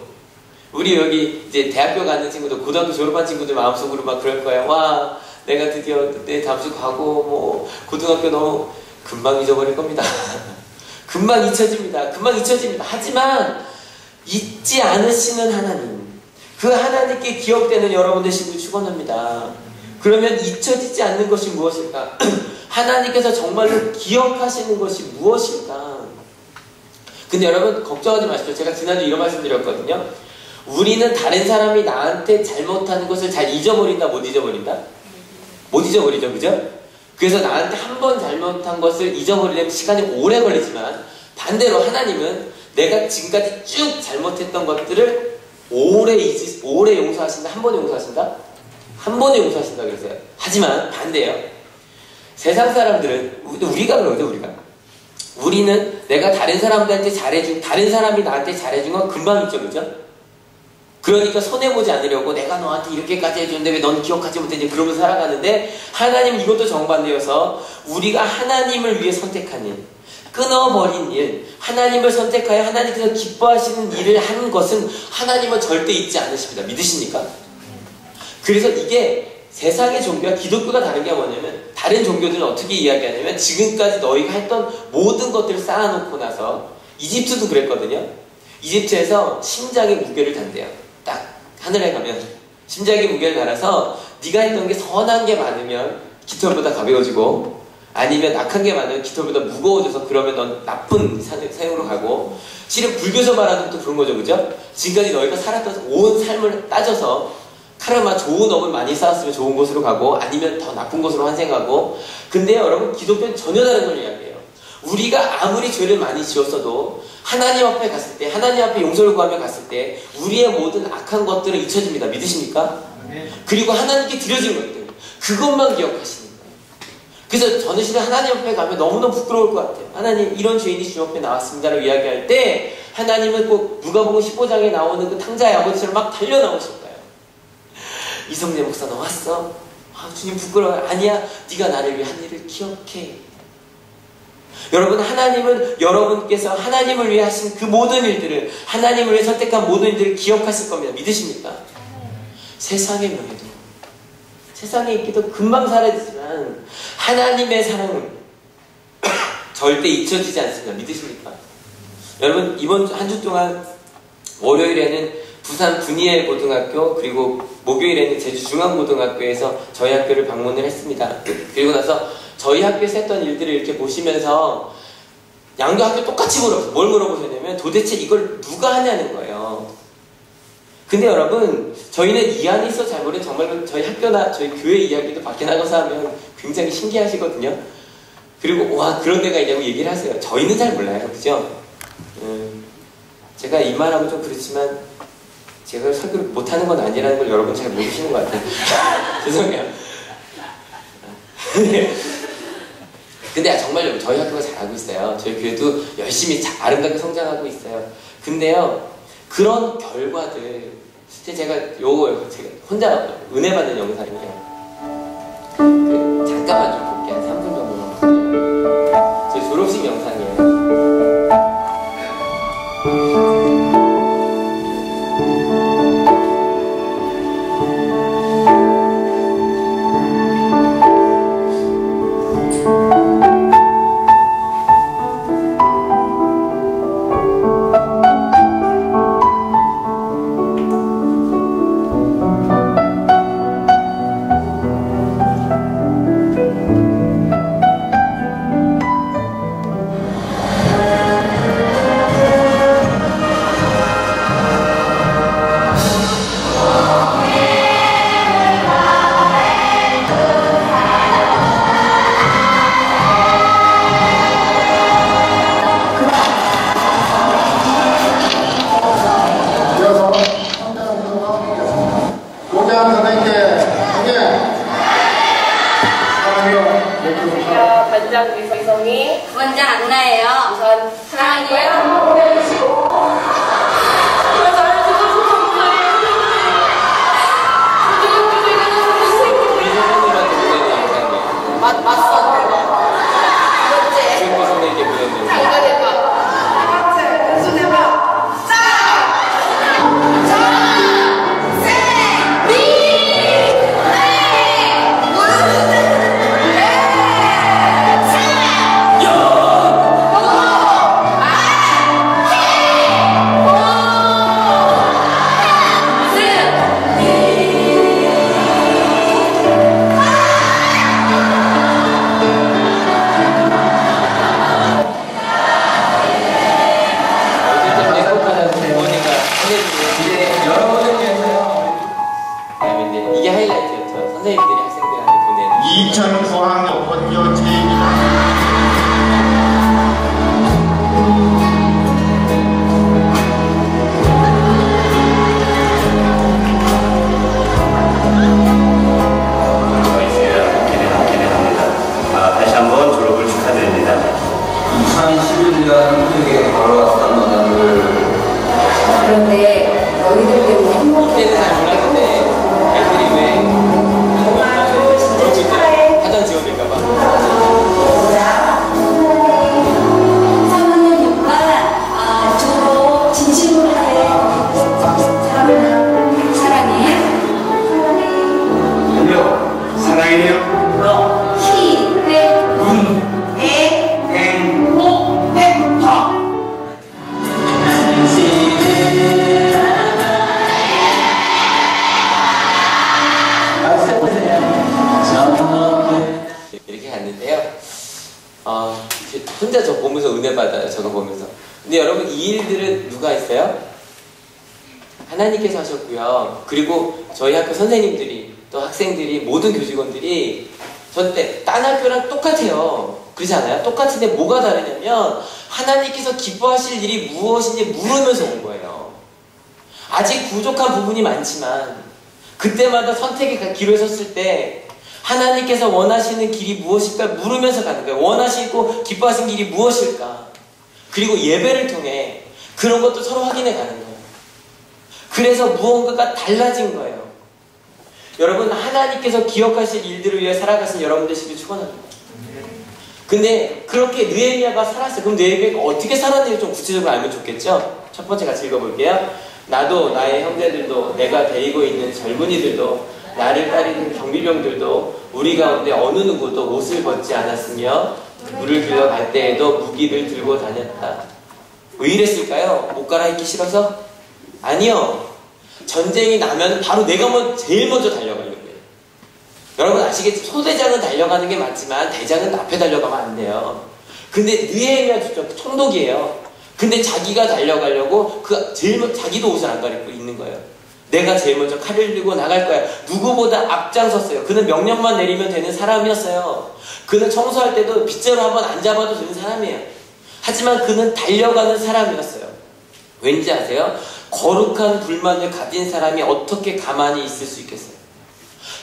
우리 여기 이제 대학교 가는 친구도, 고등학교 졸업한 친구들 마음속으로 막 그럴 거예요. 와, 내가 드디어 내 잠수 가고 뭐 고등학교 너무 금방 잊어버릴 겁니다. 금방 잊혀집니다. 금방 잊혀집니다. 하지만 잊지 않으시는 하나님, 그 하나님께 기억되는 여러분 되시길 축원합니다. 그러면 잊혀지지 않는 것이 무엇일까? 하나님께서 정말로 기억하시는 것이 무엇일까? 근데 여러분 걱정하지 마십시오. 제가 지난주 이런 말씀 드렸거든요. 우리는 다른 사람이 나한테 잘못하는 것을 잘 잊어버린다, 못 잊어버린다? 못 잊어버리죠, 그죠? 그래서 나한테 한 번 잘못한 것을 잊어버리려면 시간이 오래 걸리지만 반대로 하나님은 내가 지금까지 쭉 잘못했던 것들을 오래 용서하신다? 한 번에 용서하신다? 한 번에 용서하신다 그랬어요. 하지만 반대예요. 세상 사람들은, 우리가 그러거든, 우리는 내가 다른 사람들한테 다른 사람이 나한테 잘해준 건 금방 잊죠, 그죠? 그러니까 손해보지 않으려고 내가 너한테 이렇게까지 해줬는데 왜 넌 기억하지 못했지? 그러면서 살아가는데 하나님은 이것도 정반대여서 우리가 하나님을 위해 선택한 일, 끊어버린 일, 하나님을 선택하여 하나님께서 기뻐하시는 일을 한 것은 하나님은 절대 잊지 않으십니다. 믿으십니까? 그래서 이게 세상의 종교와 기독교가 다른 게 뭐냐면 다른 종교들은 어떻게 이야기하냐면 지금까지 너희가 했던 모든 것들을 쌓아놓고 나서 이집트도 그랬거든요. 이집트에서 심장에 무게를 단대요. 딱 하늘에 가면 심장에 무게를 달아서 네가 했던 게 선한 게 많으면 깃털보다 가벼워지고 아니면 악한 게 많으면 깃털보다 무거워져서 그러면 넌 나쁜 사형으로 가고 실은 불교에서 말하는 또 그런 거죠. 그죠? 지금까지 너희가 살았던 온 삶을 따져서 카르마 좋은 업을 많이 쌓았으면 좋은 곳으로 가고 아니면 더 나쁜 곳으로 환생하고 근데 여러분 기독교는 전혀 다른 걸 이야기해요. 우리가 아무리 죄를 많이 지었어도 하나님 앞에 갔을 때, 하나님 앞에 용서를 구하며 갔을 때 우리의 모든 악한 것들은 잊혀집니다. 믿으십니까? 그리고 하나님께 드려진 것들, 그것만 기억하시는 거예요. 그래서 저는 실은 하나님 앞에 가면 너무너무 부끄러울 것 같아요. 하나님, 이런 죄인이 주 앞에 나왔습니다라고 이야기할 때 하나님은 꼭 누가복음 15장에 나오는 그 탕자의 아버지처럼 막 달려 나오실 거예요. 이성재 목사 너 왔어? 아, 주님 부끄러워요. 아니야, 네가 나를 위한 일을 기억해. 여러분, 하나님은 여러분께서 하나님을 위해 하신 그 모든 일들을, 하나님을 위해 선택한 모든 일들을 기억하실 겁니다. 믿으십니까? 세상의 명예도, 세상의 인기도 금방 사라지지만 하나님의 사랑은 절대 잊혀지지 않습니다. 믿으십니까? 여러분, 이번 한 주 동안 월요일에는 부산 분이엘 고등학교, 그리고 목요일에는 제주 중앙고등학교에서 저희 학교를 방문을 했습니다. 그리고 나서 저희 학교에서 했던 일들을 이렇게 보시면서 양도 학교 똑같이 물어보세요. 뭘 물어보셨냐면 도대체 이걸 누가 하냐는 거예요. 근데 여러분, 저희는 이 안에 있어 잘 모르는 정말 저희 학교나 저희 교회 이야기도 밖에 나가서 하면 굉장히 신기하시거든요. 그리고 와, 그런 데가 있냐고 얘기를 하세요. 저희는 잘 몰라요. 그죠? 제가 이 말하면 좀 그렇지만 제가 설교를 못하는 건 아니라는 걸 여러분 잘 모르시는 것 같아요. 죄송해요. 근데 정말로 저희 학교가 잘하고 있어요. 저희 교회도 열심히 아름답게 성장하고 있어요. 근데요, 그런 결과들, 실제 제가 제가 혼자 은혜 받는 영상이에요. 잠깐만 좀 볼게요. 한 3분 정도만 볼게요. 제 졸업식 영상이에요. 원장 안나예요. 우선 사랑이고요. 맞어. 주인공 선생님께 보냈는데. 이거 대박. 왼손 대박. 이게 하이라이트였죠. 선생님들이 학생들한테 보내는 2009학년 본교 제1학 다시 한번 졸업을 축하드립니다. 2011년 한국에 걸어왔던 너네들. 그런데 너희들 때문에 그때는 잘 몰랐는데 애들이 왜 하던 지원일까봐 3학년 6반 졸업 진심으로 해. 사랑해. 아니요, 사랑해요. 이렇게 갔는데요. 혼자 저 보면서 은혜 받아요. 저거 보면서. 근데 여러분, 이 일들은 누가 했어요? 하나님께서 하셨고요. 그리고 저희 학교 선생님들이, 또 학생들이, 모든 교직원들이 저 때 딴 학교랑 똑같아요. 그렇지 않아요? 똑같은데 뭐가 다르냐면 하나님께서 기뻐하실 일이 무엇인지 물으면서 온 거예요. 아직 부족한 부분이 많지만 그때마다 선택의 기로에 섰을 때 하나님께서 원하시는 길이 무엇일까 물으면서 가는 거예요. 원하시고 기뻐하신 길이 무엇일까? 그리고 예배를 통해 그런 것도 서로 확인해 가는 거예요. 그래서 무언가가 달라진 거예요. 여러분, 하나님께서 기억하실 일들을 위해 살아가신 여러분 되시길 축원합니다. 근데 그렇게 느헤미야가 살았어요. 그럼 느헤미야가 어떻게 살았는지 좀 구체적으로 알면 좋겠죠? 첫 번째 같이 읽어볼게요. 나도 나의 형제들도 내가 데리고 있는 젊은이들도 나를 따르는 경비병들도 우리 가운데 어느 누구도 옷을 벗지 않았으며 물을 길러 갈 때에도 무기를 들고 다녔다. 왜 이랬을까요? 옷 갈아입기 싫어서? 아니요. 전쟁이 나면 바로 내가 제일 먼저 달려가려고 해요. 여러분 아시겠죠? 소대장은 달려가는 게 맞지만 대장은 앞에 달려가면 안 돼요. 근데 느헤미야 총독이에요. 근데 자기가 달려가려고 자기도 옷을 안 갈아입고 있는 거예요. 내가 제일 먼저 칼을 들고 나갈 거야. 누구보다 앞장섰어요. 그는 명령만 내리면 되는 사람이었어요. 그는 청소할 때도 빗자루 한번 안 잡아도 되는 사람이에요. 하지만 그는 달려가는 사람이었어요. 왠지 아세요? 거룩한 불만을 가진 사람이 어떻게 가만히 있을 수 있겠어요?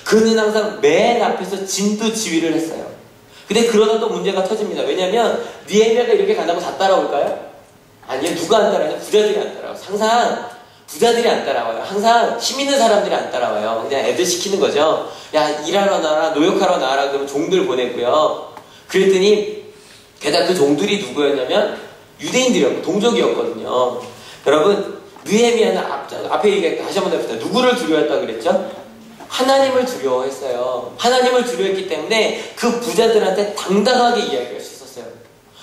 그는 항상 맨 앞에서 진두지휘를 했어요. 근데 그러다 또 문제가 터집니다. 왜냐면 느헤미야가 이렇게 간다고 다 따라올까요? 아니요. 누가 안 따라와요? 부자들이 안 따라와요. 항상 부자들이 안 따라와요. 항상 힘 있는 사람들이 안 따라와요. 그냥 애들 시키는 거죠. 야, 일하러 나와라, 노역하러 나와라, 그러면 종들 보내고요. 그랬더니 게다가 그 종들이 누구였냐면 유대인들이었고 동족이었거든요. 여러분, 느헤미야는 앞에 얘기 다시 한번 해봅시다. 누구를 두려워했다고 그랬죠? 하나님을 두려워했어요. 하나님을 두려워했기 때문에 그 부자들한테 당당하게 이야기할 수 있었어요.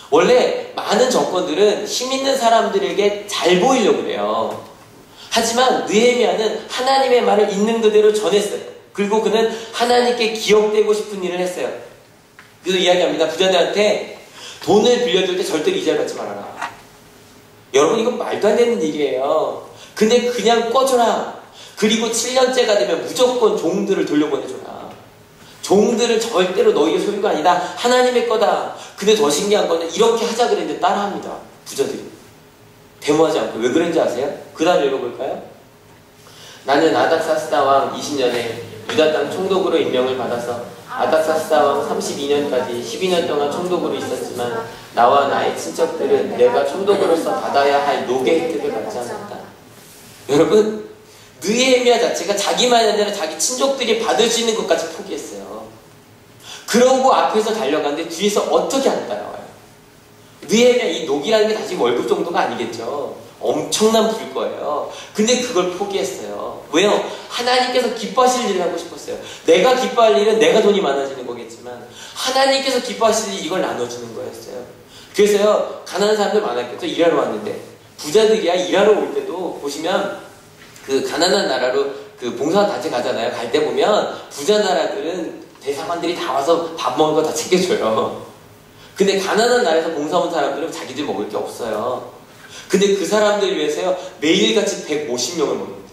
원래 많은 정권들은 힘 있는 사람들에게 잘 보이려고 그래요. 하지만 느헤미야는 하나님의 말을 있는 그대로 전했어요. 그리고 그는 하나님께 기억되고 싶은 일을 했어요. 그래서 이야기합니다. 부자들한테 돈을 빌려줄 때 절대로 이자를 받지 말아라. 여러분, 이건 말도 안 되는 일이에요. 근데 그냥 꺼줘라. 그리고 7년째가 되면 무조건 종들을 돌려보내줘라. 종들은 절대로 너희의 소유가 아니다. 하나님의 거다. 근데 더 신기한 거는 이렇게 하자 그랬는데 따라합니다. 부자들이. 데모하지 않고. 왜 그런지 아세요? 그 다음 읽어볼까요? 나는 아닥사스다 왕 20년에 유다 땅 총독으로 임명을 받아서 아닥사스다 왕 32년까지 12년 동안 총독으로 있었지만 나와 나의 친척들은 내가 총독으로서 받아야 할 노개 혜택을 받지 않았다. 여러분, 느헤미야 자체가 자기만이 아니라 자기 친족들이 받을 수 있는 것까지 포기했어요. 그러고 앞에서 달려갔는데 뒤에서 어떻게 안 따라와요? 느헤미야 이 녹이라는 게 다시 월급 정도가 아니겠죠. 엄청난 부일 거예요. 근데 그걸 포기했어요. 왜요? 하나님께서 기뻐하실 일을 하고 싶었어요. 내가 기뻐할 일은 내가 돈이 많아지는 거겠지만 하나님께서 기뻐하실 일 이걸 나눠주는 거였어요. 그래서요, 가난한 사람들 많았겠죠. 일하러 왔는데 부자들이야 일하러 올 때도 보시면 그 가난한 나라로 그 봉사단체 가잖아요. 갈 때 보면 부자 나라들은 대사관들이 다 와서 밥 먹는 거 다 챙겨줘요. 근데 가난한 나라에서 봉사 온 사람들은 자기들 먹을 게 없어요. 근데 그 사람들 위해서요, 매일같이 150명을 먹입니다.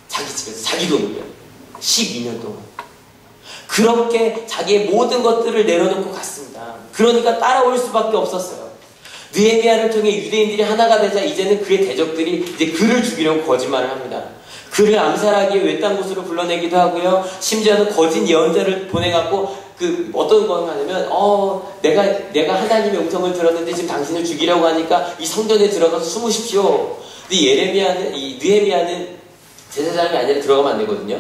자기 집에서, 자기 돈으로요. 12년 동안. 그렇게 자기의 모든 것들을 내려놓고 갔습니다. 그러니까 따라올 수밖에 없었어요. 느헤미야를 통해 유대인들이 하나가 되자 이제는 그의 대적들이 이제 그를 죽이려고 거짓말을 합니다. 그를 암살하기 위해 외딴 곳으로 불러내기도 하고요. 심지어는 거짓 예언자를 보내갖고 어떤 거 하냐면 내가 하나님의 음성을 들었는데 지금 당신을 죽이려고 하니까 이 성전에 들어가서 숨으십시오. 근데 느헤미야는 제사장이 아니라 들어가면 안 되거든요.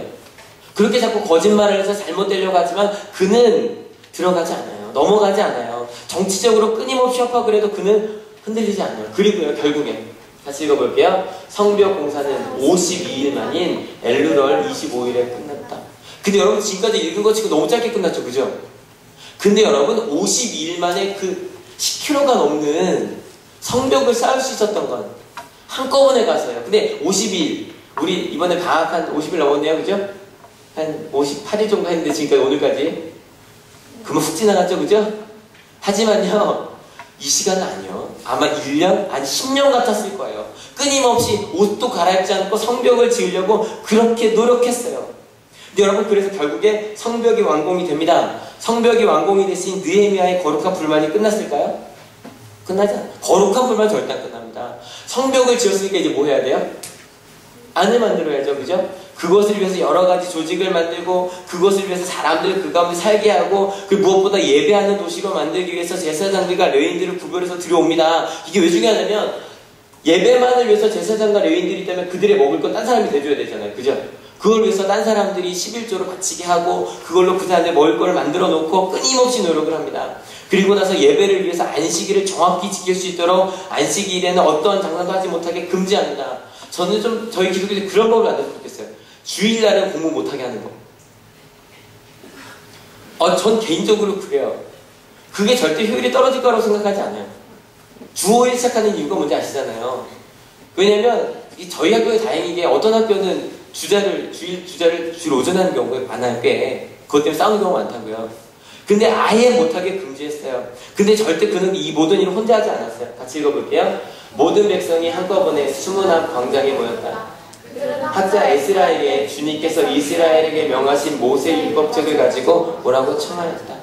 그렇게 자꾸 거짓말을 해서 잘못되려고 하지만 그는 들어가지 않아요. 넘어가지 않아요. 정치적으로 끊임없이 협박을 그래도 그는 흔들리지 않아요. 그리고요, 결국에 다시 읽어볼게요. 성벽 공사는 52일 만인 엘루럴 25일에 끝났다. 근데 여러분 지금까지 읽은 거 치고 너무 짧게 끝났죠, 그죠? 근데 여러분 52일 만에 그 10km가 넘는 성벽을 쌓을 수 있었던 건 한꺼번에 가서요. 근데 52일, 우리 이번에 방학 한 50일 넘었네요, 그죠? 한 58일 정도 했는데 지금까지 오늘까지 그러면 훅 지나갔죠, 그죠? 하지만요, 이 시간은 아니요. 아마 1년, 아니 10년 같았을 거예요. 끊임없이 옷도 갈아입지 않고 성벽을 지으려고 그렇게 노력했어요. 근데 여러분 그래서 결국에 성벽이 완공이 됩니다. 성벽이 완공이 됐으니 느헤미야의 거룩한 불만이 끝났을까요? 끝나지 않아요. 거룩한 불만 절대 안 끝납니다. 성벽을 지었으니까 이제 뭐 해야 돼요? 안을 만들어야죠. 그죠? 그것을 위해서 여러 가지 조직을 만들고 그것을 위해서 사람들을 그 가운데 살게 하고 그 무엇보다 예배하는 도시로 만들기 위해서 제사장들과 레위인들을 구별해서 들여옵니다. 이게 왜 중요하냐면 예배만을 위해서 제사장과 레위인들이 있다면 그들의 먹을 건 딴 사람이 대줘야 되잖아요. 그죠? 그걸 위해서 딴 사람들이 11조를 바치게 하고 그걸로 그 사람들 먹을 걸 만들어 놓고 끊임없이 노력을 합니다. 그리고 나서 예배를 위해서 안식일을 정확히 지킬 수 있도록 안식일에는 어떠한 장난도 하지 못하게 금지합니다. 저는 좀 저희 기독교들이 그런 법을 만들었으면 좋겠어요. 주일날은 공부 못하게 하는 법. 전 개인적으로 그래요. 그게 절대 효율이 떨어질 거라고 생각하지 않아요. 주 5일 시작하는 이유가 뭔지 아시잖아요. 왜냐면 저희 학교에 다행이게 어떤 학교는 주일 주일 오전 하는 경우가 많아요. 꽤. 그것 때문에 싸우는 경우가 많다고요. 근데 아예 못하게 금지했어요. 근데 절대 그는 이 모든 일을 혼자 하지 않았어요. 같이 읽어볼게요. 모든 백성이 한꺼번에 수문앞 광장에 모였다. 학자 에스라에게 주님께서 이스라엘에게 명하신 모세 율법책을 가지고 뭐라고 청하였다.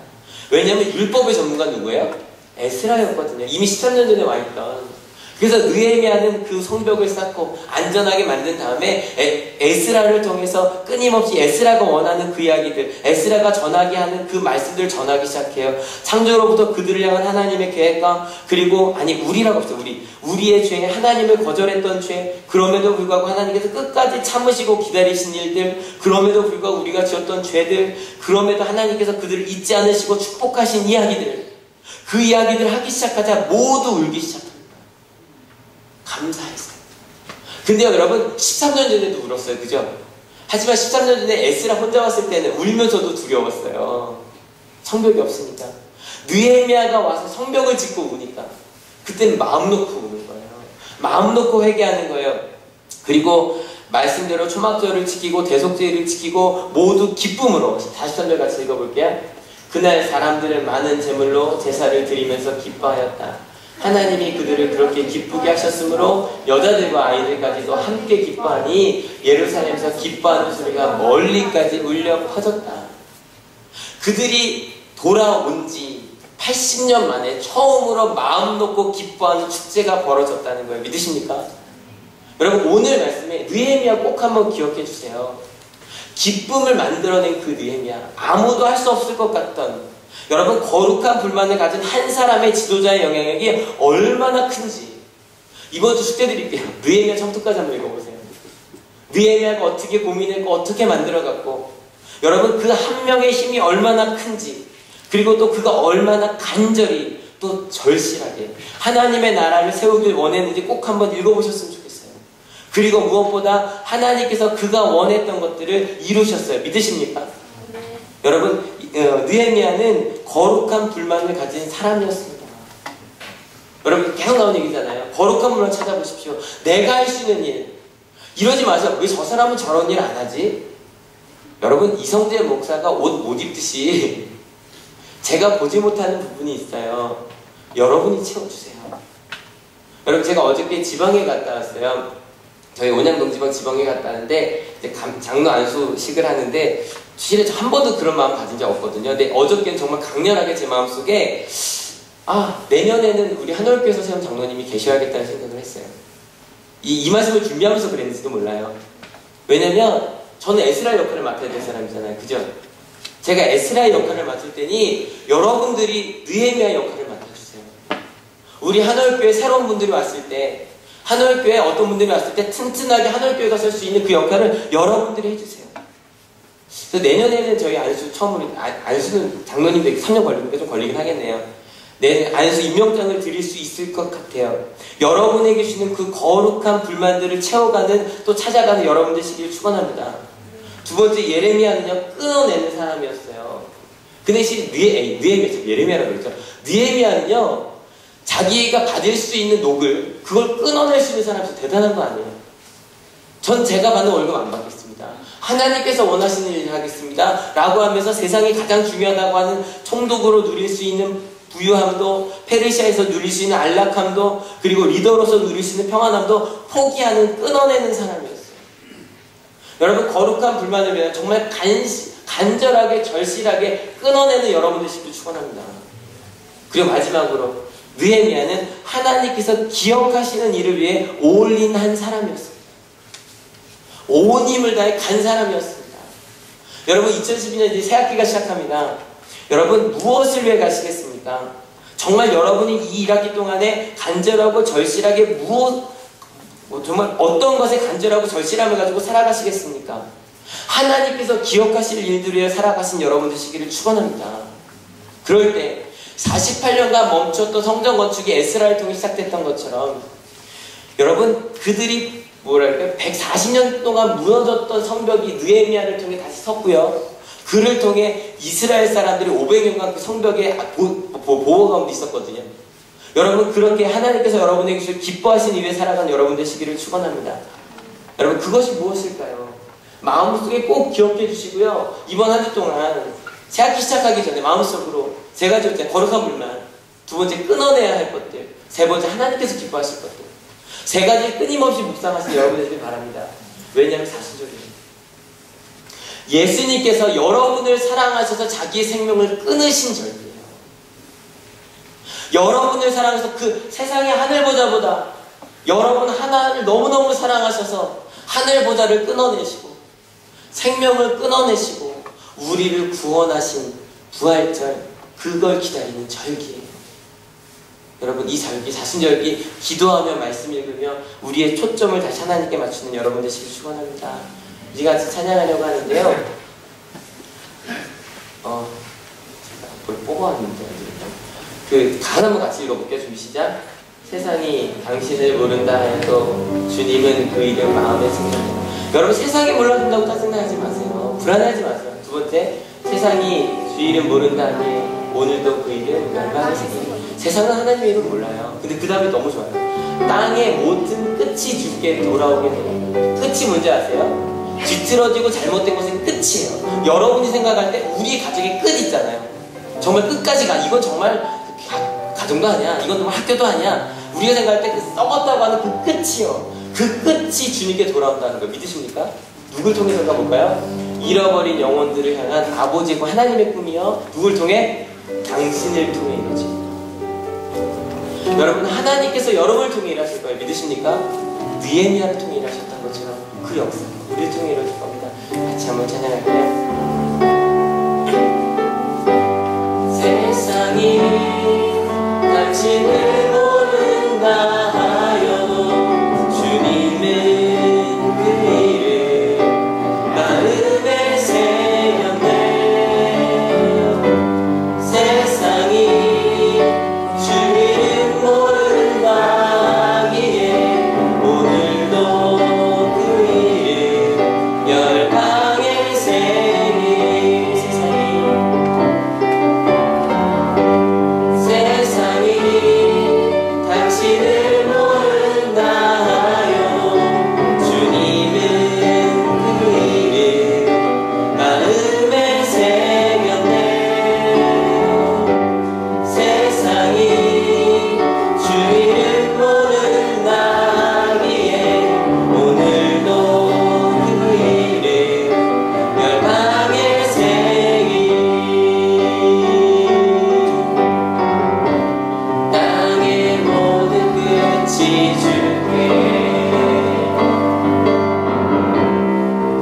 왜냐하면 율법의 전문가 누구예요? 에스라였거든요. 이미 13년 전에 와있던. 그래서 느헤미야는 그 성벽을 쌓고 안전하게 만든 다음에 에스라를 통해서 끊임없이 에스라가 원하는 그 이야기들, 에스라가 전하게 하는 그 말씀들을 전하기 시작해요. 창조로부터 그들을 향한 하나님의 계획과 그리고 우리라고 합시다. 우리의 죄, 하나님을 거절했던 죄, 그럼에도 불구하고 하나님께서 끝까지 참으시고 기다리신 일들, 그럼에도 불구하고 우리가 지었던 죄들, 그럼에도 하나님께서 그들을 잊지 않으시고 축복하신 이야기들, 그 이야기들을 하기 시작하자 모두 울기 시작합니다. 감사했어요. 근데요 여러분 13년 전에도 울었어요. 그죠? 하지만 13년 전에 에스라 혼자 왔을 때는 울면서도 두려웠어요. 성벽이 없으니까. 느헤미야가 와서 성벽을 짓고 우니까 그때는 마음 놓고 우는 거예요. 마음 놓고 회개하는 거예요. 그리고 말씀대로 초막절을 지키고 대속죄를 지키고 모두 기쁨으로 43절 같이 읽어볼게요. 그날 사람들은 많은 제물로 제사를 드리면서 기뻐하였다. 하나님이 그들을 그렇게 기쁘게 하셨으므로 여자들과 아이들까지도 함께 기뻐하니 예루살렘에서 기뻐하는 소리가 멀리까지 울려 퍼졌다. 그들이 돌아온 지 80년 만에 처음으로 마음 놓고 기뻐하는 축제가 벌어졌다는 거예요. 믿으십니까? 여러분 오늘 말씀에 느헤미야 꼭 한번 기억해 주세요. 기쁨을 만들어낸 그 느헤미야, 아무도 할 수 없을 것 같던 여러분 거룩한 불만을 가진 한 사람의 지도자의 영향력이 얼마나 큰지 이번 주 숙제 드릴게요. 느헤미야 처음부터까지 한번 읽어보세요. 느헤미야가 어떻게 고민했고 어떻게 만들어갔고 여러분 그 한 명의 힘이 얼마나 큰지 그리고 또 그가 얼마나 간절히 또 절실하게 하나님의 나라를 세우길 원했는지 꼭 한번 읽어보셨으면 좋겠어요. 그리고 무엇보다 하나님께서 그가 원했던 것들을 이루셨어요. 믿으십니까? 여러분 느헤미야는 거룩한 불만을 가진 사람이었습니다. 여러분 계속 나오는 얘기잖아요. 거룩한 불만 찾아보십시오. 내가 할 수 있는 일 이러지 마세요. 왜 저 사람은 저런 일 안 하지? 여러분 이성재 목사가 옷 못 입듯이 제가 보지 못하는 부분이 있어요. 여러분이 채워주세요. 여러분 제가 어저께 지방에 갔다 왔어요. 저희 온양동지방 지방에 갔다 왔는데 이제 장로 안수식을 하는데 사실 한 번도 그런 마음 가진 적 없거든요. 근데 어저께는 정말 강렬하게 제 마음속에 내년에는 우리 한올교에서 세운 장로님이 계셔야겠다는 생각을 했어요. 이 말씀을 준비하면서 그랬는지도 몰라요. 왜냐면 저는 에스라 역할을 맡아야 될 사람이잖아요. 그죠? 제가 에스라의 역할을 맡을 때니 여러분들이 느헤미야 역할을 맡아주세요. 우리 한올교회 새로운 분들이 왔을 때 한올교회 어떤 분들이 왔을 때 튼튼하게 한올교회가 설 수 있는 그 역할을 여러분들이 해주세요. 그래서 내년에는 저희 안수 처음으로 안수는 장로님들 3년 걸리니까 좀 걸리긴 하겠네요. 내년 안수 임명장을 드릴 수 있을 것 같아요. 여러분에게 주시는 그 거룩한 불만들을 채워가는 또 찾아가는 여러분들 시기를 축원합니다. 두 번째 예레미야는요 끊어내는 사람이었어요. 그 대신 예레미야라고 그랬죠. 느헤미야는요 자기가 받을 수 있는 녹을 그걸 끊어낼 수 있는 사람이 대단한 거 아니에요. 전 제가 받는 월급 안 받겠습니다. 하나님께서 원하시는 일을 하겠습니다. 라고 하면서 세상이 가장 중요하다고 하는 총독으로 누릴 수 있는 부유함도 페르시아에서 누릴 수 있는 안락함도 그리고 리더로서 누릴 수 있는 평안함도 포기하는 끊어내는 사람이었어요. 여러분, 거룩한 불만을 위해 정말 간절하게 절실하게 끊어내는 여러분들 시기를 축원합니다. 그리고 마지막으로 느헤미야는 하나님께서 기억하시는 일을 위해 올인한 사람이었습니다. 온 힘을 다해 간 사람이었습니다. 여러분, 2012년 이제 새학기가 시작합니다. 여러분, 무엇을 위해 가시겠습니까? 정말 여러분이 이 1학기 동안에 간절하고 절실하게 정말 어떤 것에 간절하고 절실함을 가지고 살아가시겠습니까? 하나님께서 기억하실 일들을 위해 살아가신 여러분들 시기를 축원합니다. 그럴 때 48년간 멈췄던 성전 건축이 에스라를 통해 시작됐던 것처럼 여러분, 그들이 140년 동안 무너졌던 성벽이 느헤미야를 통해 다시 섰고요. 그를 통해 이스라엘 사람들이 500년간 그 성벽에 보호 가운데 있었거든요. 여러분, 그렇게 하나님께서 여러분에게 주실 기뻐하신 일에 살아간 여러분들 시기를 축원합니다. 여러분, 그것이 무엇일까요? 마음속에 꼭 기억해 주시고요. 이번 한 주 동안 새학기 시작하기 전에 마음속으로 제가 줄 때 거룩한 불만, 두 번째 끊어내야 할 것들, 세 번째 하나님께서 기뻐하실 것들, 세 가지 끊임없이 묵상하시는 여러분들이 바랍니다. 왜냐하면 사실적이에요. 예수님께서 여러분을 사랑하셔서 자기의 생명을 끊으신 절기예요. 여러분을 사랑해서 그 세상의 하늘보자보다 여러분 하나를 너무너무 사랑하셔서 하늘보자를 끊어내시고 생명을 끊어내시고 우리를 구원하신 부활절, 그걸 기다리는 절기예요. 여러분, 이 절기, 사순절기 기도하며 말씀 읽으며 우리의 초점을 다시 하나님께 맞추는 여러분 되시길 축원합니다. 우리 같이 찬양하려고 하는데요. 뭘 뽑아왔는데 그 가사 한번 같이 읽어볼게요. 준비 시작. 세상이 당신을 모른다 해도 주님은 그 이름 마음에 새겨요. 여러분, 세상이 몰라준다고 짜증나지 마세요. 불안하지 마세요. 두 번째, 세상이 주 이름 모른다 하니 오늘도 그 이름 마음에 새겨요. 세상은 하나님의 이름 몰라요. 근데 그 다음에 너무 좋아요. 땅의 모든 끝이 주께 돌아오게 돼요. 끝이 뭔지 아세요? 뒤틀어지고 잘못된 것은 끝이에요. 여러분이 생각할 때 우리 가족의 끝 있잖아요. 정말 끝까지 가. 이건 정말 가정도 아니야. 이건 정말 학교도 아니야. 우리가 생각할 때 그 썩었다고 하는 그 끝이요. 그 끝이 주님께 돌아온다는 거 믿으십니까? 누굴 통해서가 볼까요? 잃어버린 영혼들을 향한 아버지고 하나님의 꿈이요. 누굴 통해? 당신을 통해 이루어집니다. 여러분, 하나님께서 여러분을 통해 일하실 거예요. 믿으십니까? 느헤미야를 통해 일하셨던 것처럼 그 역사 우리를 통해 이루어질 겁니다. 같이 한번 찬양할까요? 세상이 당신을 모른다 하여도 주님은 그 이름 마음에 새겼네. 세상이 주 이름 모른다 하기에 오늘도 그 이름 열방에 새긴 세상이 당신을 모른다 하여 주님은 그 이름 마음에 새겼네. 세상이 주 이름 모른다 하기에 오늘도 그 이름 열방에 새긴 땅의 모든 끝이 주께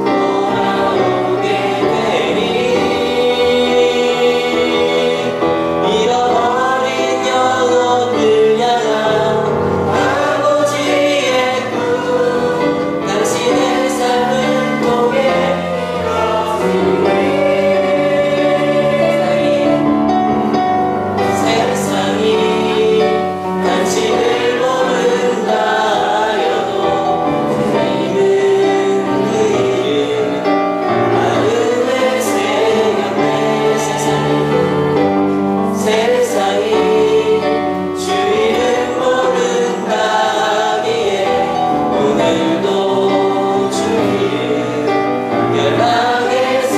돌아오게 되니 잃어버린 영혼들 향한 아버지의 꿈 당신의 삶을 통해 세상이 당신을 모른다 하여도 주님은 그 이름 마음에 새겼네. 세상이 주 이름 모른다 하기에 오늘도 주 이름 열방에 새긴.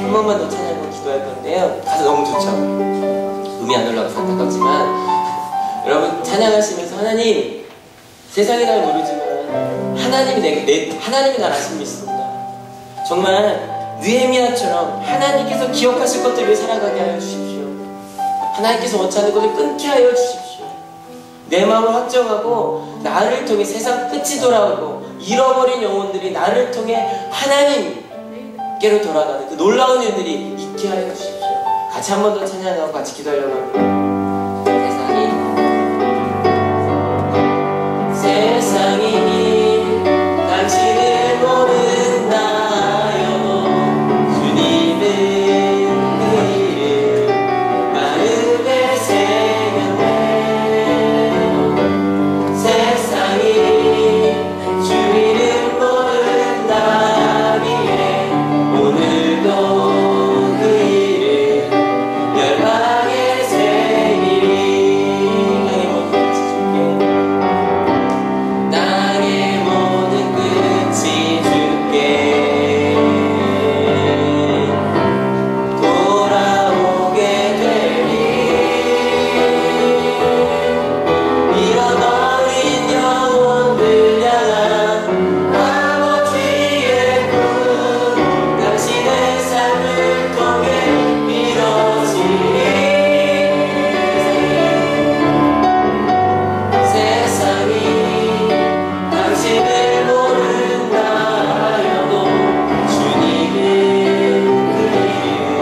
한 번만 더 찬양하고 기도할 건데요. 가사 너무 좋죠? 음이 안 올라가서 안타깝지만 여러분, 찬양하시면서 하나님, 세상이 날 모르지만 하나님이 나를 하신 믿습니다. 정말 느헤미야처럼 하나님께서 기억하실 것들을 살아가게 하여 주십시오. 하나님께서 원하는 것을 끊게 하여 주십시오. 내 마음을 확정하고 나를 통해 세상 끝이 돌아오고 잃어버린 영혼들이 나를 통해 하나님께로 돌아가는 그 놀라운 일들이 있게 하여 주십시오. 같이 한 번 더 찬양하고 같이 기도하려고 합니다. 세상이 당신을 모른다여도 주님은 그 이름 마음에 새겼네. 세상이 주 이름 모른다기에 오늘도 그 이름 열방에 새기리. 땅의 모든 끝이 주께 돌아오게 되리. 이런 어린 영혼들 향한 아버지의 꿈 당신의 삶을 통해 이뤄지리. 세상이 당신을 모른다 하여도 주님은 그 이름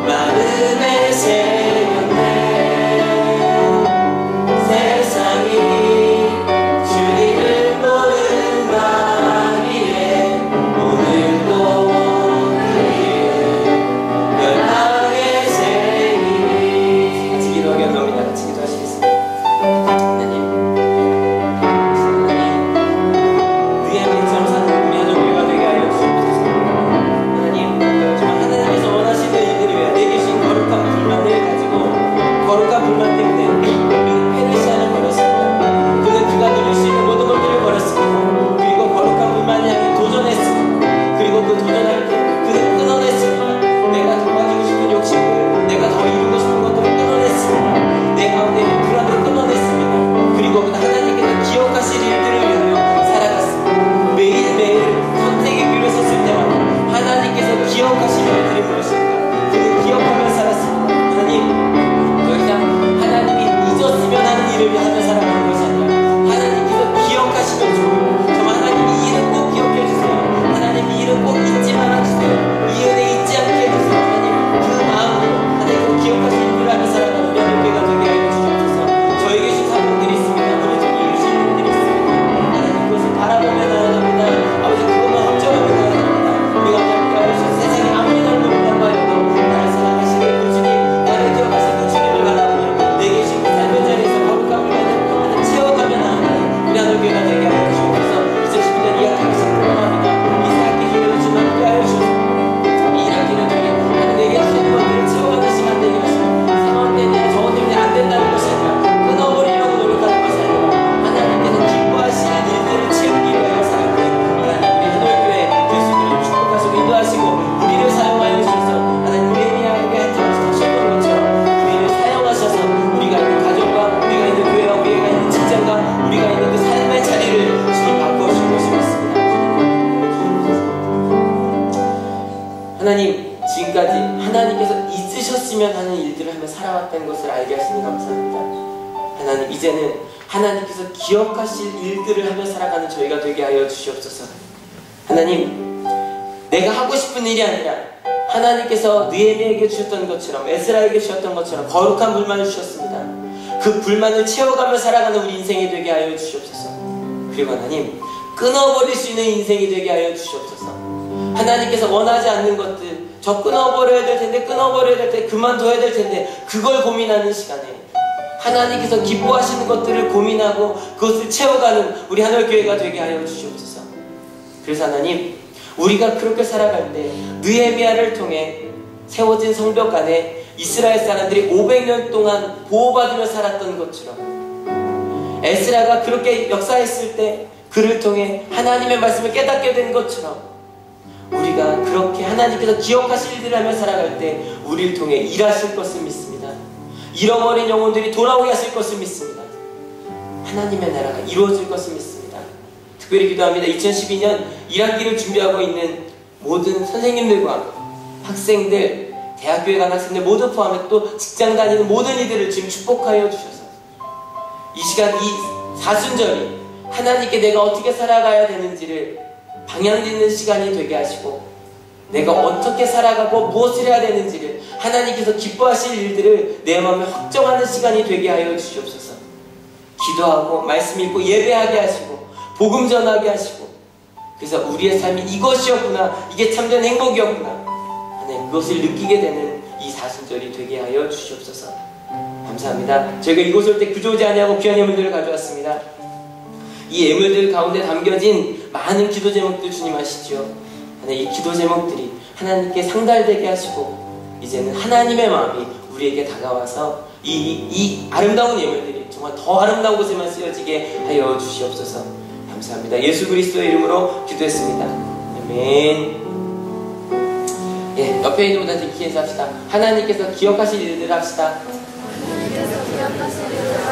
마음에 새겼네. 세상이 주님을 모른다 하기에 오늘도 그 이름 열방에 새기리. 같이 기도하게 합니다. 같이 기도하시겠습니다. 하나님, 느헤미야처럼 사는 우리 하나님과 되게 하여 주옵소서. 하나님, 정말 하나님께서 원하시는 일들을 위해 내게 주신 거룩한 불만을 가지고 거룩한 불만 때문에 우리는 페르시아를 버렸습니다. 그는 그가 누릴 수 있는 모든 것들을 버렸습니다. 그리고 거룩한 불만을 향해 도전했습니다. 그리고 그 도전할 때 그는 끊어냈습니다. 내가 더 가지고 싶은 욕심을, 내가 더 이루고 싶은 것들을 끊어냈습니다. 내 가운데 있는 불안을 끊어냈습니다. 그리고 그는 하나님께서 기억하실 일들을 위하여 살아갔습니다. 매일매일 선택의 길에 섰을 때마다 하나님께서 기억하실 일들이 무엇인가 그는 기억하며 살았습니다. 하나님, 더 이상 하나님이 잊었으면 하는 일을 하며 살아가는 것이 아니라 하나님께서 기억하시면 좋은 정말 하나님 이 일은 꼭 기억해 주세요. 하나님 이 일은 꼭 잊지 말아주세요. 이 은혜 잊지 않게 해주세요. 하나님 그 마음으로 하나님께서 기억하실 일을 하며 살아가는 우리 하나님께가 되게 하여 주옵소서. 저에게 주신 사명들이 있습니다. 우리 중에 이루신 일들이 있습니다. 하나님 그것을 바라보며 나아갑니다. 아버지 그것만 확정하며 나아갑니다. 우리가 함께 하여 주신 세상이 아무리 날 모른다고 하여도 나를 사랑하시는 꾸준히 나를 기억하시는 주님을 바라보며 내게 주신 그 삶의 자리에서 거룩한 불만을 하나님 채워가며 나아가는 우리 하나님께가 되게 하여 주옵소서. 2012년 이 학기를 시작합니다. 이 새학기 중에도 주님 함께 하여 주옵소서. 이 학기를 통해 하나님 내게 주신 것들을 채워가는 시간 되게 하시고 상황 때문에 저것 때문에 안 된다는 것이 아니라 끊어버리려고 노력하는 것이 아니라 하나님께서 기뻐하시는 일들을 채우기 위하여 살아가는 하나님 우리 하늘교회 될 수 있도록 축복하시고 인도하시고 우리를 사용하여 주셔서 하나님 느헤미야에게 하셨던 것처럼 우리를 사용하셔서 우리가 있는 가정과 우리가 있는 교회와 우리가 있는 직장과 우리가 있는 그 삶의 자리를 주님 바꾸어 주신 것이 믿습니다. 하나님, 지금까지 하나님께서 잊으셨으면 하는 일들을 하며 살아왔다는 것을 알게 하시니 감사합니다. 하나님, 이제는 하나님께서 기억하실 일들을 하며 살아가는 저희가 되게 하여 주시옵소서. 하나님, 내가 하고 싶은 일이 아니라 하나님께서 느헤미야에게 주셨던 것처럼 에스라에게 주셨던 것처럼 거룩한 불만을 주셨습니다. 그 불만을 채워가며 살아가는 우리 인생이 되게 하여 주시옵소서. 그리고 하나님, 끊어버릴 수 있는 인생이 되게 하여 주시옵소서. 하나님께서 원하지 않는 것들, 저 끊어버려야 될 텐데, 끊어버려야 될 텐데, 그만둬야 될 텐데, 그걸 고민하는 시간에 하나님께서 기뻐하시는 것들을 고민하고 그것을 채워가는 우리 하늘교회가 되게 하여 주시옵소서. 그래서 하나님, 우리가 그렇게 살아갈 때 느헤미야를 통해 세워진 성벽 안에 이스라엘 사람들이 500년 동안 보호받으며 살았던 것처럼, 에스라가 그렇게 역사했을 때 그를 통해 하나님의 말씀을 깨닫게 된 것처럼, 우리가 그렇게 하나님께서 기억하실 일들을 하며 살아갈 때 우리를 통해 일하실 것을 믿습니다. 잃어버린 영혼들이 돌아오게 하실 것을 믿습니다. 하나님의 나라가 이루어질 것을 믿습니다. 특별히 기도합니다. 2012년 1학기를 준비하고 있는 모든 선생님들과 학생들, 대학교에 간 학생들 모두 포함해 또 직장 다니는 모든 이들을 지금 축복하여 주셔서 이 시간, 이 사순절이 하나님께 내가 어떻게 살아가야 되는지를 방향짓는 시간이 되게 하시고, 내가 어떻게 살아가고 무엇을 해야 되는지를 하나님께서 기뻐하실 일들을 내 마음에 확정하는 시간이 되게 하여 주시옵소서. 기도하고 말씀 읽고 예배하게 하시고 복음 전하게 하시고, 그래서 우리의 삶이 이것이었구나, 이게 참된 행복이었구나, 하나님 그것을 느끼게 되는 이 사순절이 되게 하여 주시옵소서. 감사합니다. 저희가 이곳 올 때 구조지 아니하고 귀한 예물들을 가져왔습니다. 이 예물들 가운데 담겨진 많은 기도 제목들 주님 아시죠? 하나님, 이 기도 제목들이 하나님께 상달되게 하시고 이제는 하나님의 마음이 우리에게 다가와서 이 아름다운 예물들이 정말 더 아름다운 곳에만 쓰여지게 하여 주시옵소서. 감사합니다. 예수 그리스도의 이름으로 기도했습니다. 아멘. 예, 옆에 있는 분한테 기회해서 합시다. 하나님께서 기억하실 일들을 합시다. 하나님께서 기억하시는